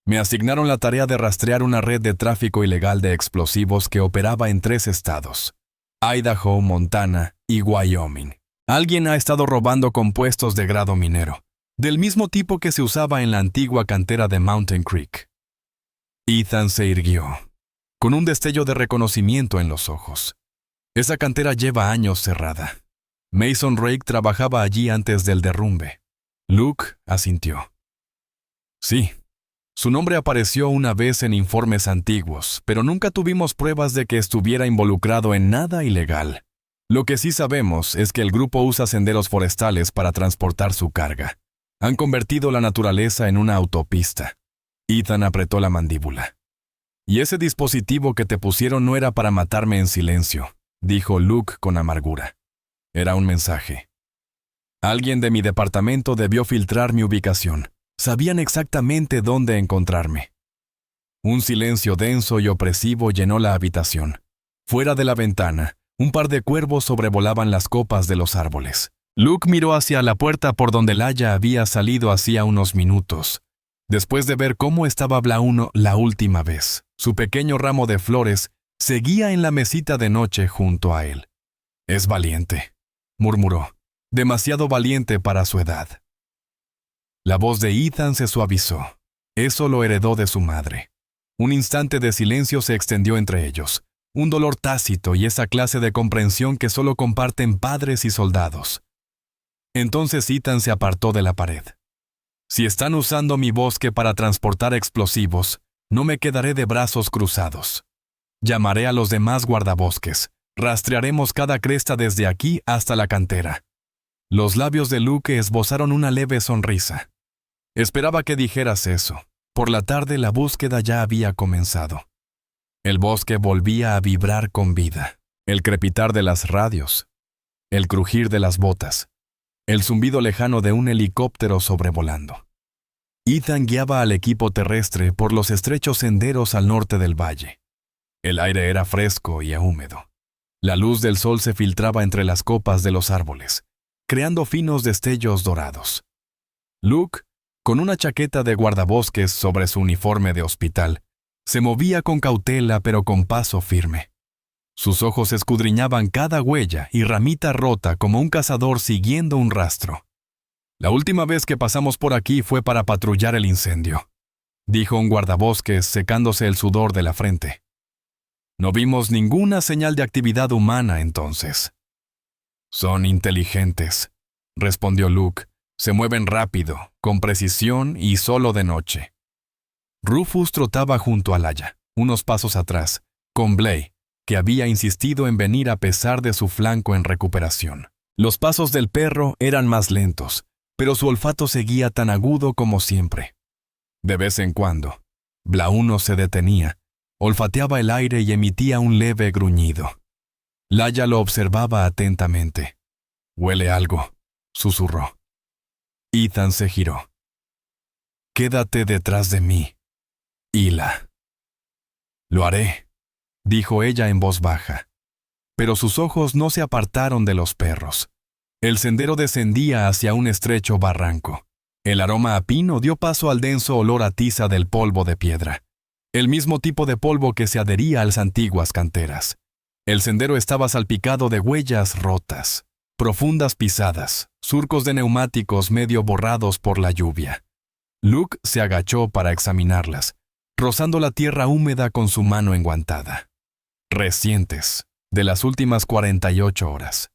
Me asignaron la tarea de rastrear una red de tráfico ilegal de explosivos que operaba en 3 estados: Idaho, Montana y Wyoming. Alguien ha estado robando compuestos de grado minero, del mismo tipo que se usaba en la antigua cantera de Mountain Creek. Ethan se irguió, con un destello de reconocimiento en los ojos. Esa cantera lleva años cerrada. Mason Rake trabajaba allí antes del derrumbe. Luke asintió. Sí, su nombre apareció una vez en informes antiguos, pero nunca tuvimos pruebas de que estuviera involucrado en nada ilegal. Lo que sí sabemos es que el grupo usa senderos forestales para transportar su carga. Han convertido la naturaleza en una autopista. Ethan apretó la mandíbula. Y ese dispositivo que te pusieron no era para matarme en silencio, dijo Luke con amargura. Era un mensaje. Alguien de mi departamento debió filtrar mi ubicación. Sabían exactamente dónde encontrarme. Un silencio denso y opresivo llenó la habitación. Fuera de la ventana, un par de cuervos sobrevolaban las copas de los árboles. Luke miró hacia la puerta por donde Laia había salido hacía unos minutos, después de ver cómo estaba Blauno la última vez. Su pequeño ramo de flores seguía en la mesita de noche junto a él. «Es valiente», murmuró. «Demasiado valiente para su edad». La voz de Ethan se suavizó. Eso lo heredó de su madre. Un instante de silencio se extendió entre ellos. Un dolor tácito y esa clase de comprensión que solo comparten padres y soldados. Entonces Ethan se apartó de la pared. «Si están usando mi bosque para transportar explosivos, no me quedaré de brazos cruzados. Llamaré a los demás guardabosques. Rastrearemos cada cresta desde aquí hasta la cantera». Los labios de Luke esbozaron una leve sonrisa. Esperaba que dijeras eso. Por la tarde la búsqueda ya había comenzado. El bosque volvía a vibrar con vida. El crepitar de las radios, el crujir de las botas, el zumbido lejano de un helicóptero sobrevolando. Ethan guiaba al equipo terrestre por los estrechos senderos al norte del valle. El aire era fresco y húmedo. La luz del sol se filtraba entre las copas de los árboles, creando finos destellos dorados. Luke, con una chaqueta de guardabosques sobre su uniforme de hospital, se movía con cautela pero con paso firme. Sus ojos escudriñaban cada huella y ramita rota como un cazador siguiendo un rastro. «La última vez que pasamos por aquí fue para patrullar el incendio», dijo un guardabosques secándose el sudor de la frente. «No vimos ninguna señal de actividad humana entonces». «Son inteligentes», respondió Luke. «Se mueven rápido, con precisión y solo de noche». Rufus trotaba junto a Laia, unos pasos atrás, con Blake, que había insistido en venir a pesar de su flanco en recuperación. Los pasos del perro eran más lentos, pero su olfato seguía tan agudo como siempre. De vez en cuando, Blauno se detenía, olfateaba el aire y emitía un leve gruñido. Laia lo observaba atentamente. «Huele algo», susurró. Ethan se giró. «Quédate detrás de mí, Hila». «Lo haré», dijo ella en voz baja. Pero sus ojos no se apartaron de los perros. El sendero descendía hacia un estrecho barranco. El aroma a pino dio paso al denso olor a tiza del polvo de piedra, el mismo tipo de polvo que se adhería a las antiguas canteras. El sendero estaba salpicado de huellas rotas, profundas pisadas, surcos de neumáticos medio borrados por la lluvia. Luke se agachó para examinarlas, rozando la tierra húmeda con su mano enguantada. Recientes, de las últimas 48 horas.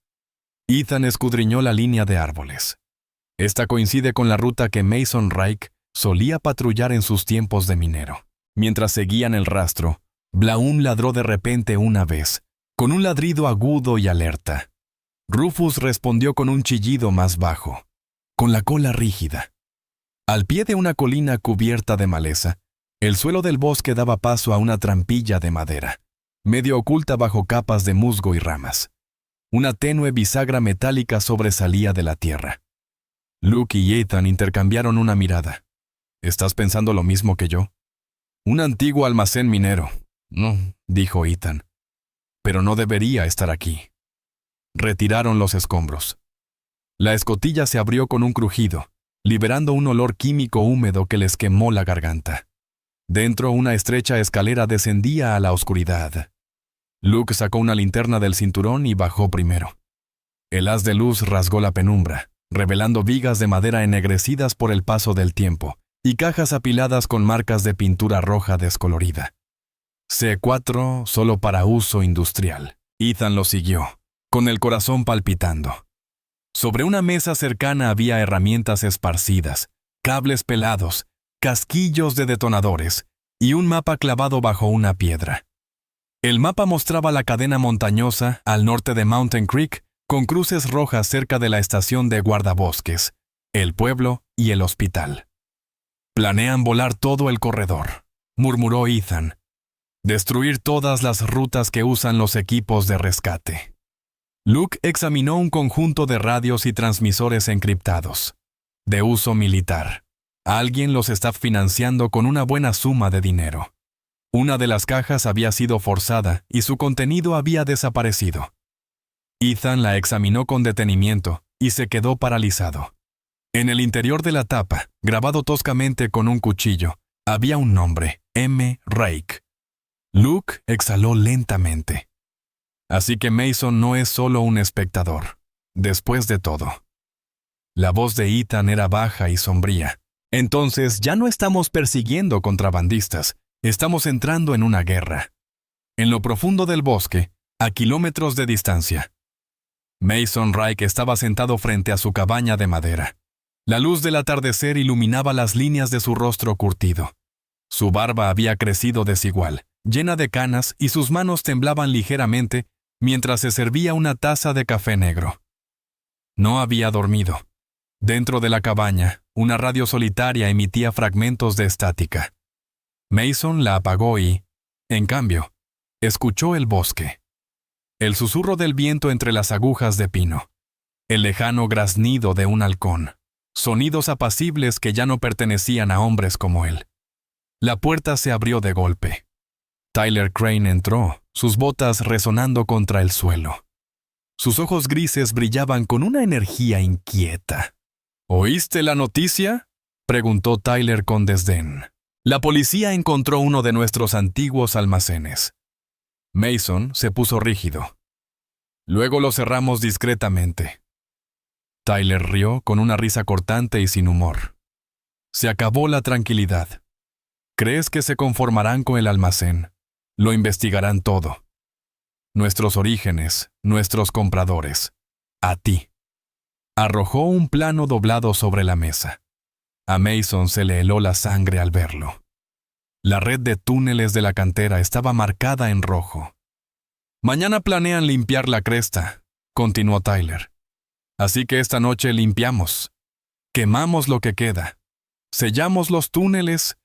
Ethan escudriñó la línea de árboles. Esta coincide con la ruta que Mason Reich solía patrullar en sus tiempos de minero. Mientras seguían el rastro, Blaun ladró de repente una vez, con un ladrido agudo y alerta. Rufus respondió con un chillido más bajo, con la cola rígida. Al pie de una colina cubierta de maleza, el suelo del bosque daba paso a una trampilla de madera, medio oculta bajo capas de musgo y ramas. Una tenue bisagra metálica sobresalía de la tierra. Luke y Ethan intercambiaron una mirada. «¿Estás pensando lo mismo que yo?» «Un antiguo almacén minero». «No», dijo Ethan. «Pero no debería estar aquí». Retiraron los escombros. La escotilla se abrió con un crujido, liberando un olor químico húmedo que les quemó la garganta. Dentro, una estrecha escalera descendía a la oscuridad. Luke sacó una linterna del cinturón y bajó primero. El haz de luz rasgó la penumbra, revelando vigas de madera ennegrecidas por el paso del tiempo y cajas apiladas con marcas de pintura roja descolorida. C4 solo para uso industrial. Ethan lo siguió, con el corazón palpitando. Sobre una mesa cercana había herramientas esparcidas, cables pelados, casquillos de detonadores y un mapa clavado bajo una piedra. El mapa mostraba la cadena montañosa al norte de Mountain Creek, con cruces rojas cerca de la estación de guardabosques, el pueblo y el hospital. «Planean volar todo el corredor», murmuró Ethan. «Destruir todas las rutas que usan los equipos de rescate». Luke examinó un conjunto de radios y transmisores encriptados, de uso militar. Alguien los está financiando con una buena suma de dinero. Una de las cajas había sido forzada y su contenido había desaparecido. Ethan la examinó con detenimiento y se quedó paralizado. En el interior de la tapa, grabado toscamente con un cuchillo, había un nombre: M. Reich. Luke exhaló lentamente. Así que Mason no es solo un espectador, después de todo. La voz de Ethan era baja y sombría. «Entonces ya no estamos persiguiendo contrabandistas, estamos entrando en una guerra. En lo profundo del bosque, a kilómetros de distancia». Mason Reich estaba sentado frente a su cabaña de madera. La luz del atardecer iluminaba las líneas de su rostro curtido. Su barba había crecido desigual, llena de canas, y sus manos temblaban ligeramente mientras se servía una taza de café negro. No había dormido. Dentro de la cabaña, una radio solitaria emitía fragmentos de estática. Mason la apagó y, en cambio, escuchó el bosque. El susurro del viento entre las agujas de pino. El lejano graznido de un halcón. Sonidos apacibles que ya no pertenecían a hombres como él. La puerta se abrió de golpe. Tyler Crane entró, sus botas resonando contra el suelo. Sus ojos grises brillaban con una energía inquieta. ¿Oíste la noticia?, preguntó Tyler con desdén. La policía encontró uno de nuestros antiguos almacenes. Mason se puso rígido. Luego lo cerramos discretamente. Tyler rió con una risa cortante y sin humor. Se acabó la tranquilidad. ¿Crees que se conformarán con el almacén? Lo investigarán todo. Nuestros orígenes, nuestros compradores. A ti. Arrojó un plano doblado sobre la mesa. A Mason se le heló la sangre al verlo. La red de túneles de la cantera estaba marcada en rojo. Mañana planean limpiar la cresta, continuó Tyler. Así que esta noche limpiamos. Quemamos lo que queda. Sellamos los túneles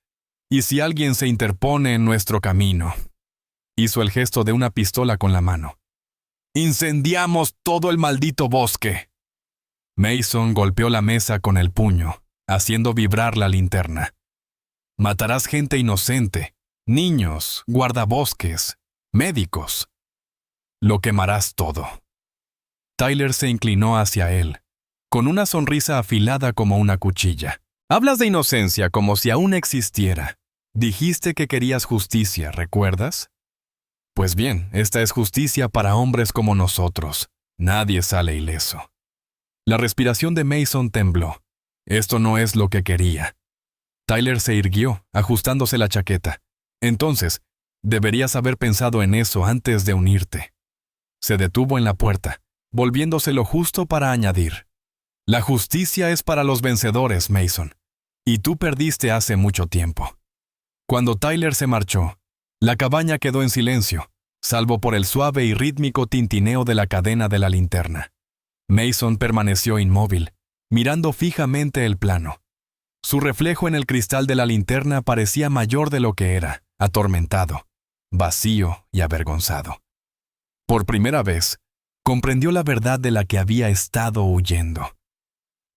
y si alguien se interpone en nuestro camino. Hizo el gesto de una pistola con la mano. ¡Incendiamos todo el maldito bosque! Mason golpeó la mesa con el puño, haciendo vibrar la linterna. Matarás gente inocente, niños, guardabosques, médicos. Lo quemarás todo. Tyler se inclinó hacia él, con una sonrisa afilada como una cuchilla. Hablas de inocencia como si aún existiera. Dijiste que querías justicia, ¿recuerdas? Pues bien, esta es justicia para hombres como nosotros. Nadie sale ileso. La respiración de Mason tembló. Esto no es lo que quería. Tyler se irguió, ajustándose la chaqueta. Entonces, deberías haber pensado en eso antes de unirte. Se detuvo en la puerta, volviéndoselo justo para añadir. La justicia es para los vencedores, Mason. Y tú perdiste hace mucho tiempo. Cuando Tyler se marchó, la cabaña quedó en silencio, salvo por el suave y rítmico tintineo de la cadena de la linterna. Mason permaneció inmóvil, mirando fijamente el plano. Su reflejo en el cristal de la linterna parecía mayor de lo que era, atormentado, vacío y avergonzado. Por primera vez, comprendió la verdad de la que había estado huyendo.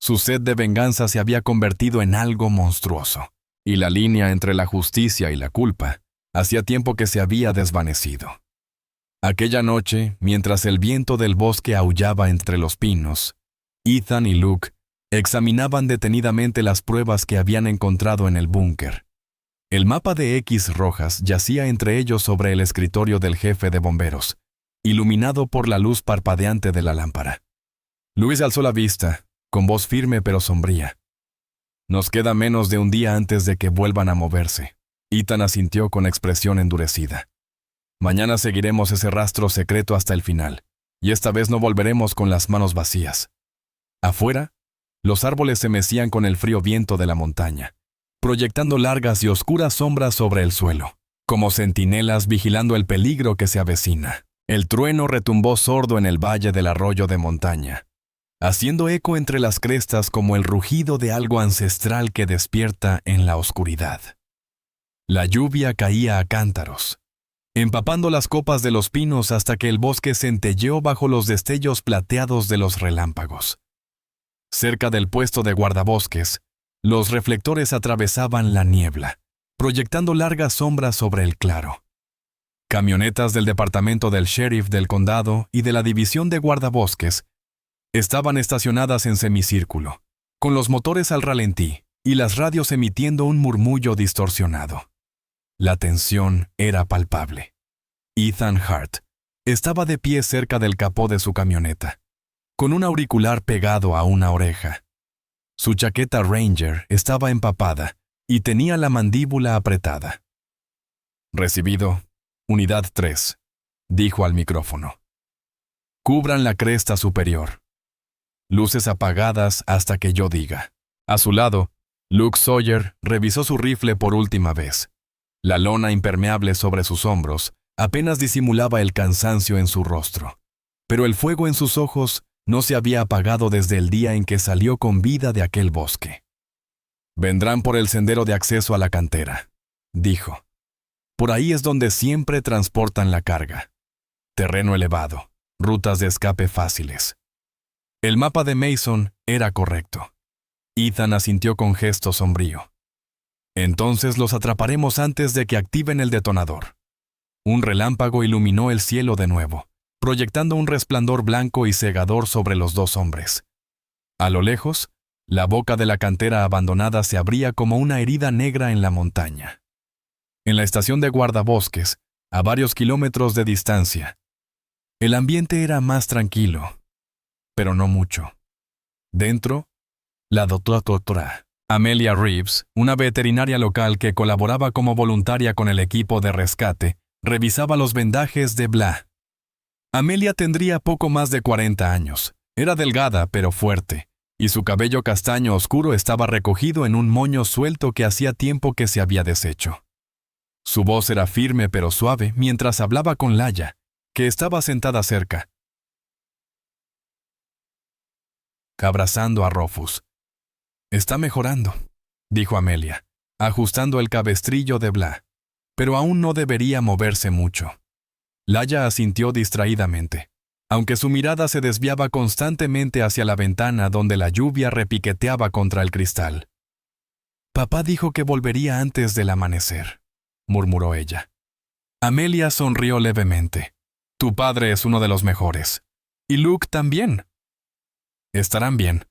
Su sed de venganza se había convertido en algo monstruoso, y la línea entre la justicia y la culpa hacía tiempo que se había desvanecido. Aquella noche, mientras el viento del bosque aullaba entre los pinos, Ethan y Luke examinaban detenidamente las pruebas que habían encontrado en el búnker. El mapa de X rojas yacía entre ellos sobre el escritorio del jefe de bomberos, iluminado por la luz parpadeante de la lámpara. Luis alzó la vista, con voz firme pero sombría. Nos queda menos de un día antes de que vuelvan a moverse. Ethan asintió con expresión endurecida. Mañana seguiremos ese rastro secreto hasta el final, y esta vez no volveremos con las manos vacías. Afuera, los árboles se mecían con el frío viento de la montaña, proyectando largas y oscuras sombras sobre el suelo, como centinelas vigilando el peligro que se avecina. El trueno retumbó sordo en el valle del arroyo de montaña, haciendo eco entre las crestas como el rugido de algo ancestral que despierta en la oscuridad. La lluvia caía a cántaros, empapando las copas de los pinos hasta que el bosque centelleó bajo los destellos plateados de los relámpagos. Cerca del puesto de guardabosques, los reflectores atravesaban la niebla, proyectando largas sombras sobre el claro. Camionetas del departamento del sheriff del condado y de la división de guardabosques estaban estacionadas en semicírculo, con los motores al ralentí y las radios emitiendo un murmullo distorsionado. La tensión era palpable. Ethan Hart estaba de pie cerca del capó de su camioneta, con un auricular pegado a una oreja. Su chaqueta Ranger estaba empapada y tenía la mandíbula apretada. «Recibido, Unidad 3», dijo al micrófono. «Cubran la cresta superior. Luces apagadas hasta que yo diga». A su lado, Luke Sawyer revisó su rifle por última vez. La lona impermeable sobre sus hombros apenas disimulaba el cansancio en su rostro, pero el fuego en sus ojos no se había apagado desde el día en que salió con vida de aquel bosque. «Vendrán por el sendero de acceso a la cantera», dijo. «Por ahí es donde siempre transportan la carga. Terreno elevado, rutas de escape fáciles». El mapa de Mason era correcto. Ethan asintió con gesto sombrío. «Entonces los atraparemos antes de que activen el detonador». Un relámpago iluminó el cielo de nuevo, proyectando un resplandor blanco y cegador sobre los dos hombres. A lo lejos, la boca de la cantera abandonada se abría como una herida negra en la montaña. En la estación de guardabosques, a varios kilómetros de distancia, el ambiente era más tranquilo, pero no mucho. Dentro, la doctora Amelia Reeves, una veterinaria local que colaboraba como voluntaria con el equipo de rescate, revisaba los vendajes de Blah. Amelia tendría poco más de 40 años. Era delgada pero fuerte, y su cabello castaño oscuro estaba recogido en un moño suelto que hacía tiempo que se había deshecho. Su voz era firme pero suave mientras hablaba con Laya, que estaba sentada cerca, abrazando a Rufus. «Está mejorando», dijo Amelia, ajustando el cabestrillo de Blah, «pero aún no debería moverse mucho». Laya asintió distraídamente, aunque su mirada se desviaba constantemente hacia la ventana donde la lluvia repiqueteaba contra el cristal. «Papá dijo que volvería antes del amanecer», murmuró ella. Amelia sonrió levemente. «Tu padre es uno de los mejores. Y Luke también». «Estarán bien».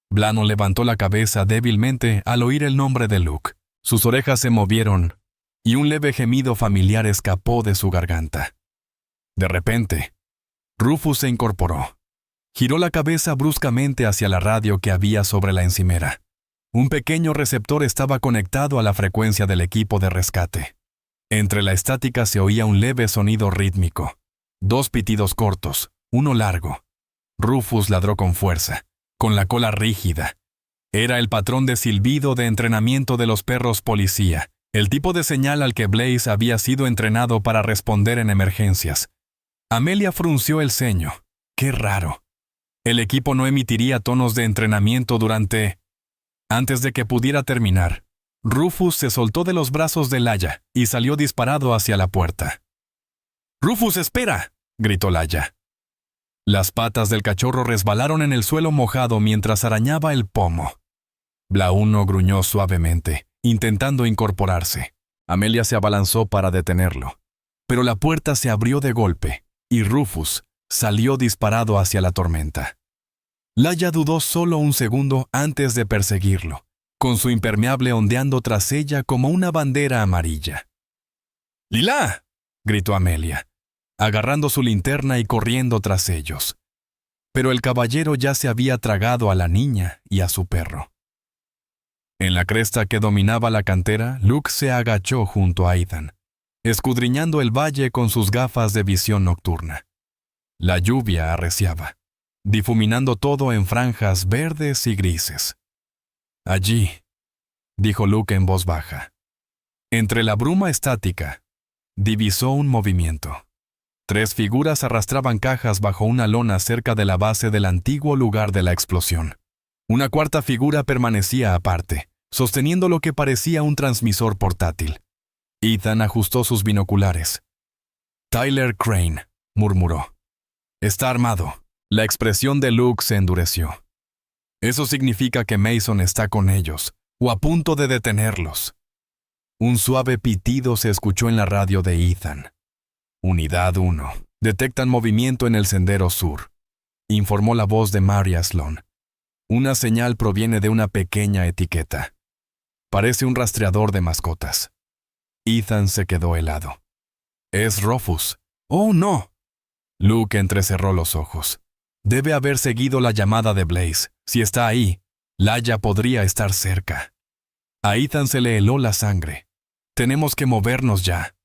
Blano levantó la cabeza débilmente al oír el nombre de Luke. Sus orejas se movieron y un leve gemido familiar escapó de su garganta. De repente, Rufus se incorporó. Giró la cabeza bruscamente hacia la radio que había sobre la encimera. Un pequeño receptor estaba conectado a la frecuencia del equipo de rescate. Entre la estática se oía un leve sonido rítmico. 2 pitidos cortos, uno largo. Rufus ladró con fuerza, con la cola rígida. Era el patrón de silbido de entrenamiento de los perros policía, el tipo de señal al que Blaze había sido entrenado para responder en emergencias. Amelia frunció el ceño. ¡Qué raro! El equipo no emitiría tonos de entrenamiento durante... Antes de que pudiera terminar, Rufus se soltó de los brazos de Laya y salió disparado hacia la puerta. «¡Rufus, espera!», gritó Laya. Las patas del cachorro resbalaron en el suelo mojado mientras arañaba el pomo. Blauno gruñó suavemente, intentando incorporarse. Amelia se abalanzó para detenerlo, pero la puerta se abrió de golpe y Rufus salió disparado hacia la tormenta. Laya dudó solo un segundo antes de perseguirlo, con su impermeable ondeando tras ella como una bandera amarilla. «¡Lila!», gritó Amelia, agarrando su linterna y corriendo tras ellos. Pero el caballero ya se había tragado a la niña y a su perro. En la cresta que dominaba la cantera, Luke se agachó junto a Ethan, escudriñando el valle con sus gafas de visión nocturna. La lluvia arreciaba, difuminando todo en franjas verdes y grises. «Allí», dijo Luke en voz baja. Entre la bruma estática, divisó un movimiento. 3 figuras arrastraban cajas bajo una lona cerca de la base del antiguo lugar de la explosión. Una cuarta figura permanecía aparte, sosteniendo lo que parecía un transmisor portátil. Ethan ajustó sus binoculares. «Tyler Crane», murmuró. «Está armado». La expresión de Luke se endureció. «Eso significa que Mason está con ellos, o a punto de detenerlos». Un suave pitido se escuchó en la radio de Ethan. «Unidad 1. Detectan movimiento en el sendero sur», informó la voz de Maria Sloan. «Una señal proviene de una pequeña etiqueta. Parece un rastreador de mascotas». Ethan se quedó helado. «Es Rufus». «¡Oh, no!». Luke entrecerró los ojos. Debe haber seguido la llamada de Blaze. Si está ahí, Laya podría estar cerca. A Ethan se le heló la sangre. «Tenemos que movernos ya».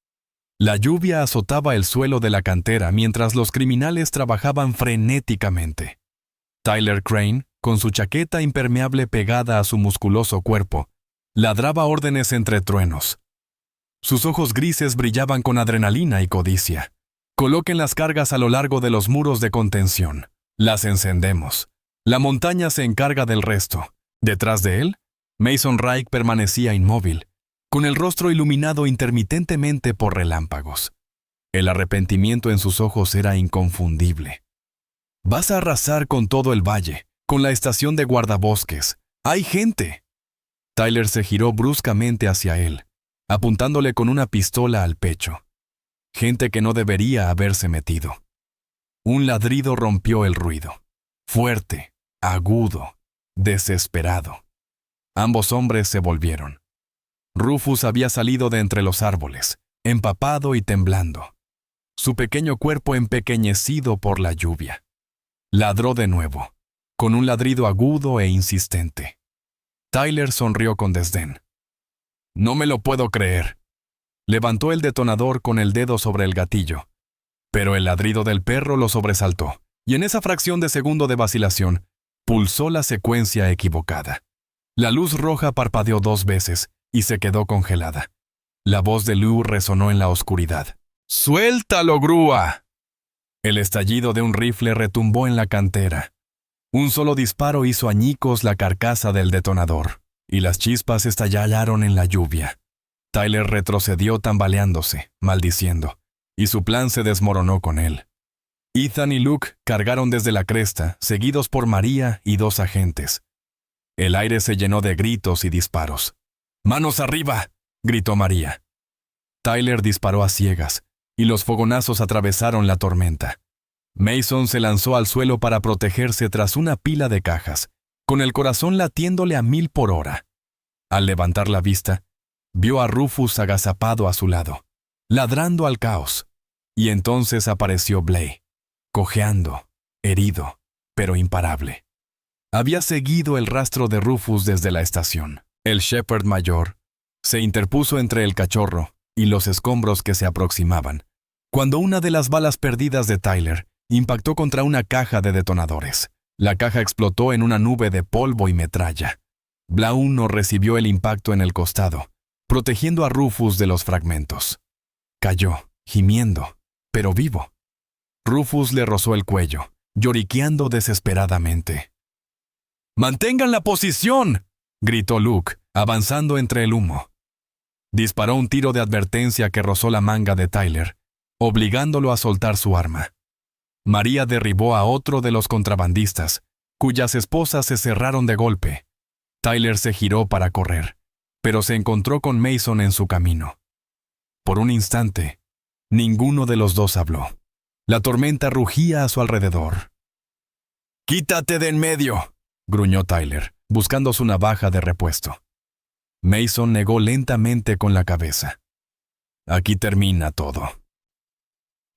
La lluvia azotaba el suelo de la cantera mientras los criminales trabajaban frenéticamente. Tyler Crane, con su chaqueta impermeable pegada a su musculoso cuerpo, ladraba órdenes entre truenos. Sus ojos grises brillaban con adrenalina y codicia. «Coloquen las cargas a lo largo de los muros de contención. Las encendemos. La montaña se encarga del resto». Detrás de él, Mason Reich permanecía inmóvil, con el rostro iluminado intermitentemente por relámpagos. El arrepentimiento en sus ojos era inconfundible. «Vas a arrasar con todo el valle, con la estación de guardabosques. ¡Hay gente!». Tyler se giró bruscamente hacia él, apuntándole con una pistola al pecho. gente que no debería haberse metido. Un ladrido rompió el ruido. Fuerte, agudo, desesperado. Ambos hombres se volvieron. Rufus había salido de entre los árboles, empapado y temblando, su pequeño cuerpo empequeñecido por la lluvia. Ladró de nuevo, con un ladrido agudo e insistente. Tyler sonrió con desdén. «No me lo puedo creer». Levantó el detonador con el dedo sobre el gatillo, pero el ladrido del perro lo sobresaltó, y en esa fracción de segundo de vacilación, pulsó la secuencia equivocada. La luz roja parpadeó 2 veces y se quedó congelada. La voz de Lou resonó en la oscuridad. «¡Suéltalo, grúa!». El estallido de un rifle retumbó en la cantera. Un solo disparo hizo añicos la carcasa del detonador, y las chispas estallaron en la lluvia. Tyler retrocedió tambaleándose, maldiciendo, y su plan se desmoronó con él. Ethan y Luke cargaron desde la cresta, seguidos por María y 2 agentes. El aire se llenó de gritos y disparos. «¡Manos arriba!», gritó María. Tyler disparó a ciegas, y los fogonazos atravesaron la tormenta. Mason se lanzó al suelo para protegerse tras una pila de cajas, con el corazón latiéndole a 1000 por hora. Al levantar la vista, vio a Rufus agazapado a su lado, ladrando al caos, y entonces apareció Blake, cojeando, herido, pero imparable. Había seguido el rastro de Rufus desde la estación. El Shepherd mayor se interpuso entre el cachorro y los escombros que se aproximaban, cuando una de las balas perdidas de Tyler impactó contra una caja de detonadores. La caja explotó en una nube de polvo y metralla. Blauno recibió el impacto en el costado, protegiendo a Rufus de los fragmentos. Cayó, gimiendo, pero vivo. Rufus le rozó el cuello, lloriqueando desesperadamente. «¡Mantengan la posición!», gritó Luke, avanzando entre el humo. Disparó un tiro de advertencia que rozó la manga de Tyler, obligándolo a soltar su arma. María derribó a otro de los contrabandistas, cuyas esposas se cerraron de golpe. Tyler se giró para correr, pero se encontró con Mason en su camino. Por un instante, ninguno de los dos habló. La tormenta rugía a su alrededor. «¡Quítate de en medio!», gruñó Tyler, buscando su navaja de repuesto. Mason negó lentamente con la cabeza. «Aquí termina todo».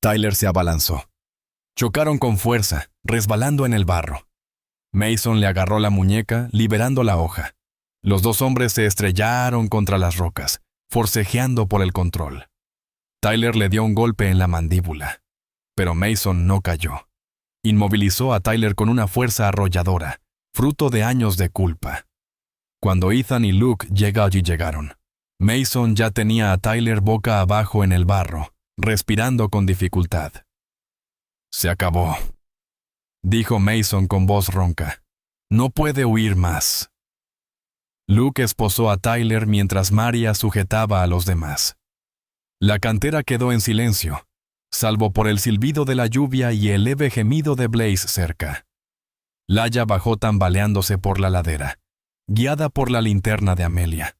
Tyler se abalanzó. Chocaron con fuerza, resbalando en el barro. Mason le agarró la muñeca, liberando la hoja. Los 2 hombres se estrellaron contra las rocas, forcejeando por el control. Tyler le dio un golpe en la mandíbula, pero Mason no cayó. Inmovilizó a Tyler con una fuerza arrolladora, fruto de años de culpa. Cuando Ethan y Luke llegaron, Mason ya tenía a Tyler boca abajo en el barro, respirando con dificultad. «Se acabó», dijo Mason con voz ronca. «No puede huir más». Luke esposó a Tyler mientras María sujetaba a los demás. La cantera quedó en silencio, salvo por el silbido de la lluvia y el leve gemido de Blaze cerca. Laia bajó tambaleándose por la ladera, guiada por la linterna de Amelia.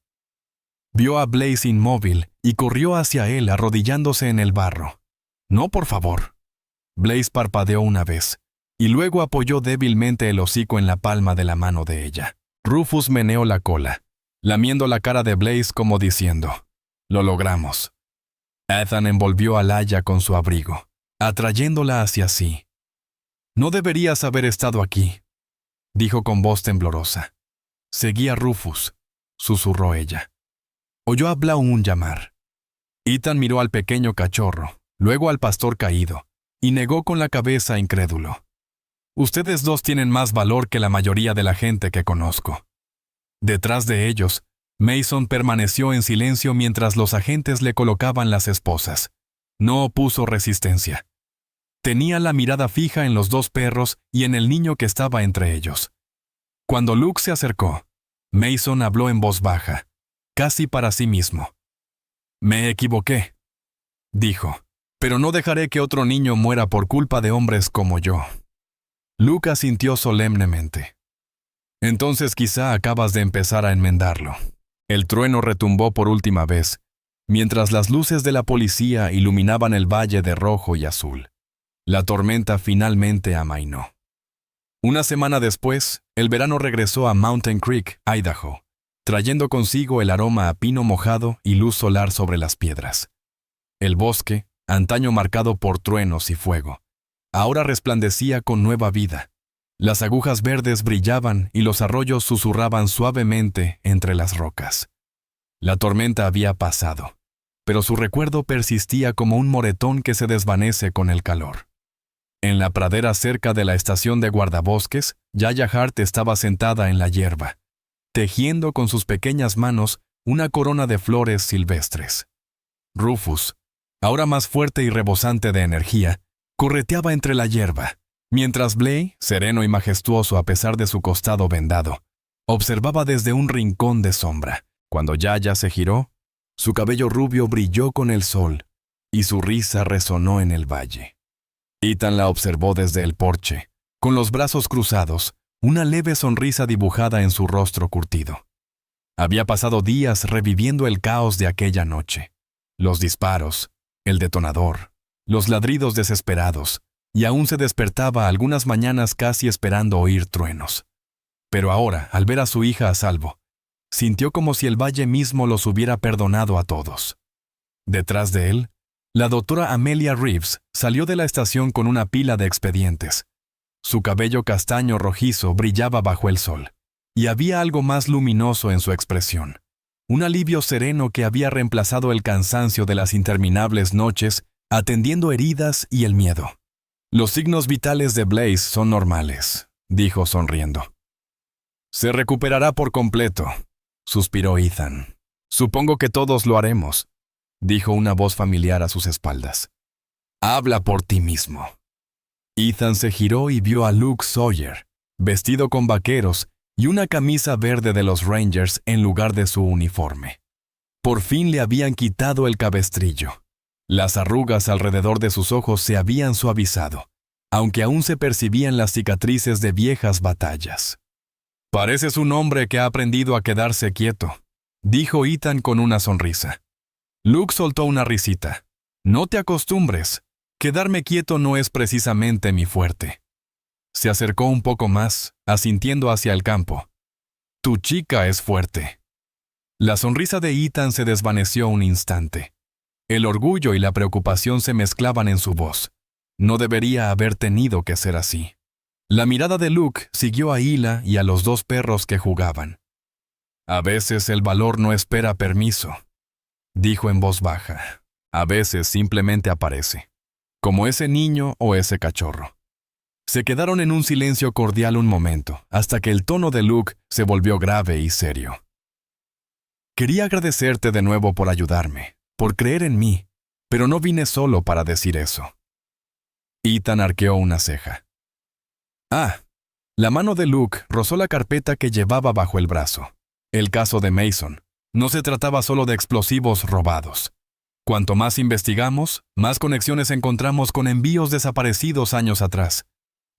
Vio a Blaze inmóvil y corrió hacia él arrodillándose en el barro. «No, por favor». Blaze parpadeó una vez, y luego apoyó débilmente el hocico en la palma de la mano de ella. Rufus meneó la cola, lamiendo la cara de Blaze como diciendo, «Lo logramos». Ethan envolvió a Laia con su abrigo, atrayéndola hacia sí. «No deberías haber estado aquí», dijo con voz temblorosa. «Seguí a Rufus», susurró ella. Oyó a Blaun llamar. Ethan miró al pequeño cachorro, luego al pastor caído, y negó con la cabeza incrédulo. «Ustedes 2 tienen más valor que la mayoría de la gente que conozco». Detrás de ellos, Mason permaneció en silencio mientras los agentes le colocaban las esposas. No opuso resistencia. Tenía la mirada fija en los 2 perros y en el niño que estaba entre ellos. Cuando Luke se acercó, Mason habló en voz baja, casi para sí mismo. «Me equivoqué», dijo, «pero no dejaré que otro niño muera por culpa de hombres como yo». Luke asintió solemnemente. «Entonces quizá acabas de empezar a enmendarlo». El trueno retumbó por última vez, mientras las luces de la policía iluminaban el valle de rojo y azul. La tormenta finalmente amainó. Una semana después, el verano regresó a Mountain Creek, Idaho, trayendo consigo el aroma a pino mojado y luz solar sobre las piedras. El bosque, antaño marcado por truenos y fuego, ahora resplandecía con nueva vida. Las agujas verdes brillaban y los arroyos susurraban suavemente entre las rocas. La tormenta había pasado, pero su recuerdo persistía como un moretón que se desvanece con el calor. En la pradera cerca de la estación de guardabosques, Yaya Hart estaba sentada en la hierba, tejiendo con sus pequeñas manos una corona de flores silvestres. Rufus, ahora más fuerte y rebosante de energía, correteaba entre la hierba, mientras Blay, sereno y majestuoso a pesar de su costado vendado, observaba desde un rincón de sombra. Cuando Yaya se giró, su cabello rubio brilló con el sol y su risa resonó en el valle. Ethan la observó desde el porche, con los brazos cruzados, una leve sonrisa dibujada en su rostro curtido. Había pasado días reviviendo el caos de aquella noche. Los disparos, el detonador, los ladridos desesperados, y aún se despertaba algunas mañanas casi esperando oír truenos. Pero ahora, al ver a su hija a salvo, sintió como si el valle mismo los hubiera perdonado a todos. Detrás de él, la doctora Amelia Reeves salió de la estación con una pila de expedientes. Su cabello castaño rojizo brillaba bajo el sol, y había algo más luminoso en su expresión. Un alivio sereno que había reemplazado el cansancio de las interminables noches atendiendo heridas y el miedo. Los signos vitales de Blaze son normales, dijo sonriendo. Se recuperará por completo, suspiró Ethan. Supongo que todos lo haremos, dijo una voz familiar a sus espaldas. Habla por ti mismo. Ethan se giró y vio a Luke Sawyer, vestido con vaqueros y una camisa verde de los Rangers en lugar de su uniforme. Por fin le habían quitado el cabestrillo. Las arrugas alrededor de sus ojos se habían suavizado, aunque aún se percibían las cicatrices de viejas batallas. Pareces un hombre que ha aprendido a quedarse quieto, dijo Ethan con una sonrisa. Luke soltó una risita. No te acostumbres. Quedarme quieto no es precisamente mi fuerte. Se acercó un poco más, asintiendo hacia el campo. Tu chica es fuerte. La sonrisa de Ethan se desvaneció un instante. El orgullo y la preocupación se mezclaban en su voz. No debería haber tenido que ser así. La mirada de Luke siguió a Hila y a los dos perros que jugaban. A veces el valor no espera permiso, dijo en voz baja. A veces simplemente aparece, como ese niño o ese cachorro. Se quedaron en un silencio cordial un momento, hasta que el tono de Luke se volvió grave y serio. Quería agradecerte de nuevo por ayudarme, por creer en mí, pero no vine solo para decir eso. Ethan arqueó una ceja. La mano de Luke rozó la carpeta que llevaba bajo el brazo. El caso de Mason. No se trataba solo de explosivos robados. Cuanto más investigamos, más conexiones encontramos con envíos desaparecidos años atrás,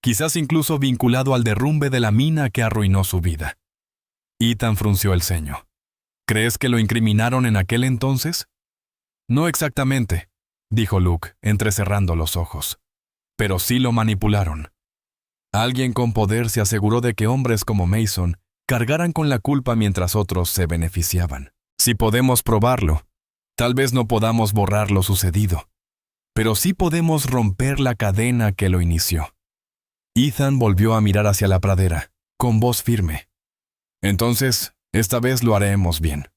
quizás incluso vinculado al derrumbe de la mina que arruinó su vida. Ethan frunció el ceño. ¿Crees que lo incriminaron en aquel entonces? No exactamente, dijo Luke, entrecerrando los ojos. Pero sí lo manipularon. Alguien con poder se aseguró de que hombres como Mason cargaran con la culpa mientras otros se beneficiaban. Si podemos probarlo, tal vez no podamos borrar lo sucedido, pero sí podemos romper la cadena que lo inició. Ethan volvió a mirar hacia la pradera, con voz firme. Entonces, esta vez lo haremos bien.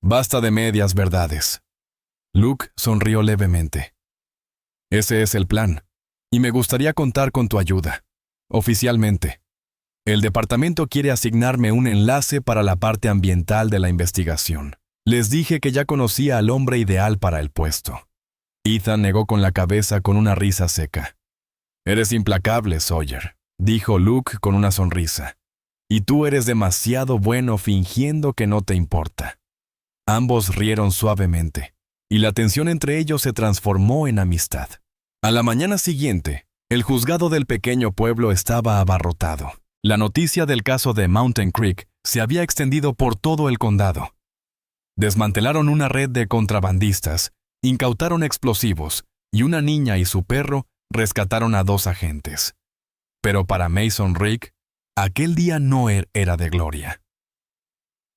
Basta de medias verdades. Luke sonrió levemente. Ese es el plan, y me gustaría contar con tu ayuda. Oficialmente, el departamento quiere asignarme un enlace para la parte ambiental de la investigación. Les dije que ya conocía al hombre ideal para el puesto. Ethan negó con la cabeza con una risa seca. Eres implacable, Sawyer, dijo Luke con una sonrisa. Y tú eres demasiado bueno fingiendo que no te importa. Ambos rieron suavemente, y la tensión entre ellos se transformó en amistad. A la mañana siguiente, el juzgado del pequeño pueblo estaba abarrotado. La noticia del caso de Mountain Creek se había extendido por todo el condado. Desmantelaron una red de contrabandistas, incautaron explosivos, y una niña y su perro rescataron a 2 agentes. Pero para Mason Rick, aquel día no era de gloria.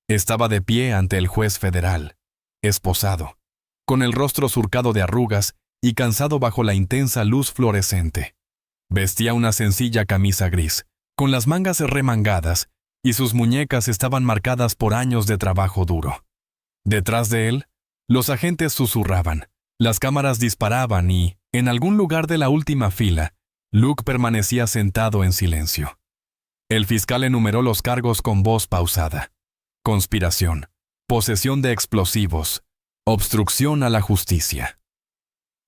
Estaba de pie ante el juez federal, esposado, con el rostro surcado de arrugas y cansado bajo la intensa luz fluorescente. Vestía una sencilla camisa gris, con las mangas remangadas, y sus muñecas estaban marcadas por años de trabajo duro. Detrás de él, los agentes susurraban, las cámaras disparaban y, en algún lugar de la última fila, Luke permanecía sentado en silencio. El fiscal enumeró los cargos con voz pausada: conspiración, posesión de explosivos, obstrucción a la justicia.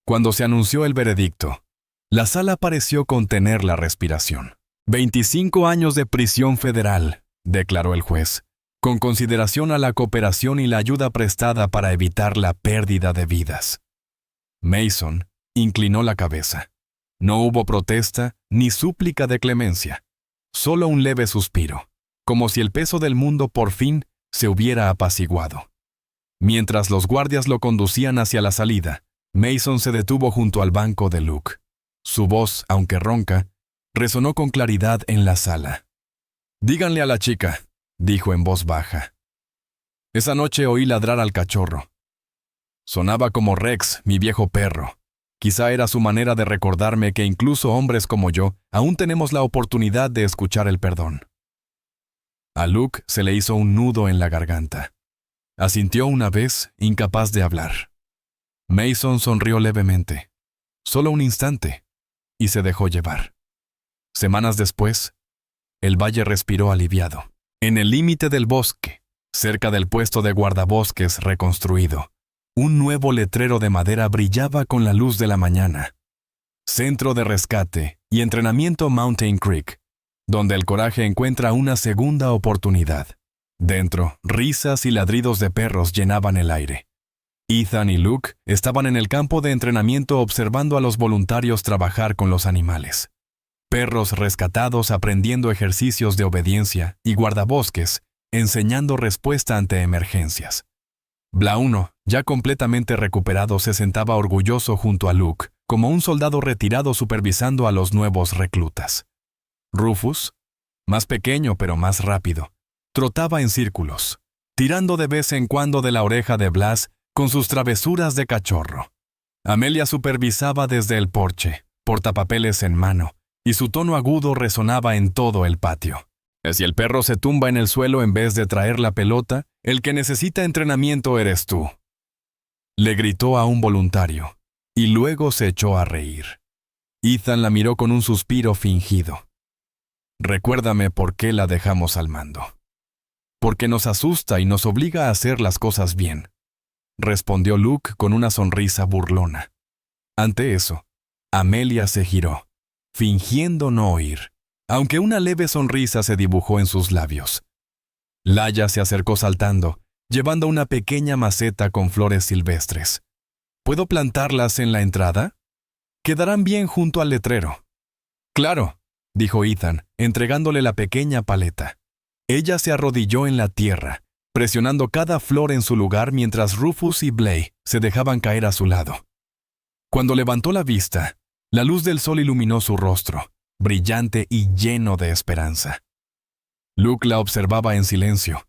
Cuando se anunció el veredicto, la sala pareció contener la respiración. 25 años de prisión federal, declaró el juez, con consideración a la cooperación y la ayuda prestada para evitar la pérdida de vidas. Mason inclinó la cabeza. No hubo protesta ni súplica de clemencia, solo un leve suspiro, como si el peso del mundo por fin se hubiera apaciguado. Mientras los guardias lo conducían hacia la salida, Mason se detuvo junto al banco de Luke. Su voz, aunque ronca, resonó con claridad en la sala. «Díganle a la chica», dijo en voz baja. «Esa noche oí ladrar al cachorro. Sonaba como Rex, mi viejo perro. Quizá era su manera de recordarme que incluso hombres como yo aún tenemos la oportunidad de escuchar el perdón». A Luke se le hizo un nudo en la garganta. Asintió una vez, incapaz de hablar. Mason sonrió levemente, solo un instante, y se dejó llevar. Semanas después, el valle respiró aliviado. En el límite del bosque, cerca del puesto de guardabosques reconstruido, un nuevo letrero de madera brillaba con la luz de la mañana. Centro de Rescate y Entrenamiento Mountain Creek, donde el coraje encuentra una segunda oportunidad. Dentro, risas y ladridos de perros llenaban el aire. Ethan y Luke estaban en el campo de entrenamiento observando a los voluntarios trabajar con los animales. Perros rescatados aprendiendo ejercicios de obediencia y guardabosques enseñando respuesta ante emergencias. Blauno, ya completamente recuperado, se sentaba orgulloso junto a Luke, como un soldado retirado supervisando a los nuevos reclutas. Rufus, más pequeño pero más rápido, trotaba en círculos, tirando de vez en cuando de la oreja de Blas con sus travesuras de cachorro. Amelia supervisaba desde el porche, portapapeles en mano, y su tono agudo resonaba en todo el patio. Si el perro se tumba en el suelo en vez de traer la pelota, el que necesita entrenamiento eres tú. Le gritó a un voluntario, y luego se echó a reír. Ethan la miró con un suspiro fingido. Recuérdame por qué la dejamos al mando. Porque nos asusta y nos obliga a hacer las cosas bien, respondió Luke con una sonrisa burlona. Ante eso, Amelia se giró, fingiendo no oír, aunque una leve sonrisa se dibujó en sus labios. Laia se acercó saltando, llevando una pequeña maceta con flores silvestres. ¿Puedo plantarlas en la entrada? Quedarán bien junto al letrero. Claro, dijo Ethan, entregándole la pequeña paleta. Ella se arrodilló en la tierra, presionando cada flor en su lugar mientras Rufus y Blay se dejaban caer a su lado. Cuando levantó la vista, la luz del sol iluminó su rostro, brillante y lleno de esperanza. Luke la observaba en silencio.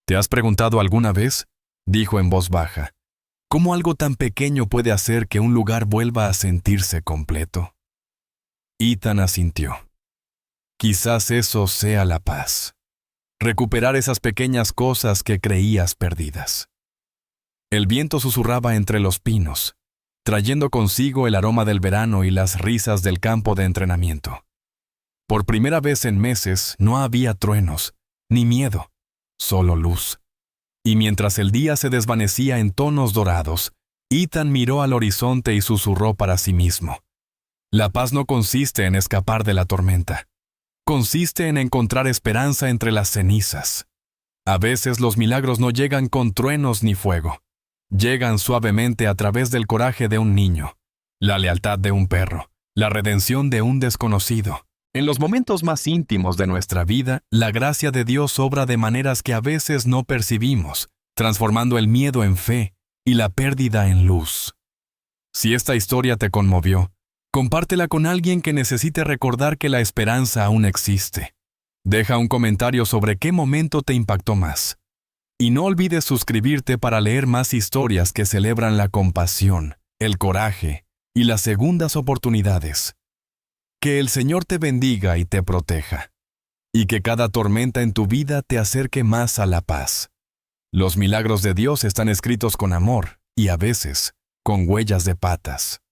¿Te has preguntado alguna vez?, dijo en voz baja, ¿cómo algo tan pequeño puede hacer que un lugar vuelva a sentirse completo? Ethan asintió. Quizás eso sea la paz. Recuperar esas pequeñas cosas que creías perdidas. El viento susurraba entre los pinos, trayendo consigo el aroma del verano y las risas del campo de entrenamiento. Por primera vez en meses no había truenos, ni miedo, solo luz. Y mientras el día se desvanecía en tonos dorados, Ethan miró al horizonte y susurró para sí mismo. La paz no consiste en escapar de la tormenta. Consiste en encontrar esperanza entre las cenizas. A veces los milagros no llegan con truenos ni fuego. Llegan suavemente a través del coraje de un niño, la lealtad de un perro, la redención de un desconocido. En los momentos más íntimos de nuestra vida, la gracia de Dios obra de maneras que a veces no percibimos, transformando el miedo en fe y la pérdida en luz. Si esta historia te conmovió, compártela con alguien que necesite recordar que la esperanza aún existe. Deja un comentario sobre qué momento te impactó más. Y no olvides suscribirte para leer más historias que celebran la compasión, el coraje y las segundas oportunidades. Que el Señor te bendiga y te proteja. Y que cada tormenta en tu vida te acerque más a la paz. Los milagros de Dios están escritos con amor y a veces con huellas de patas.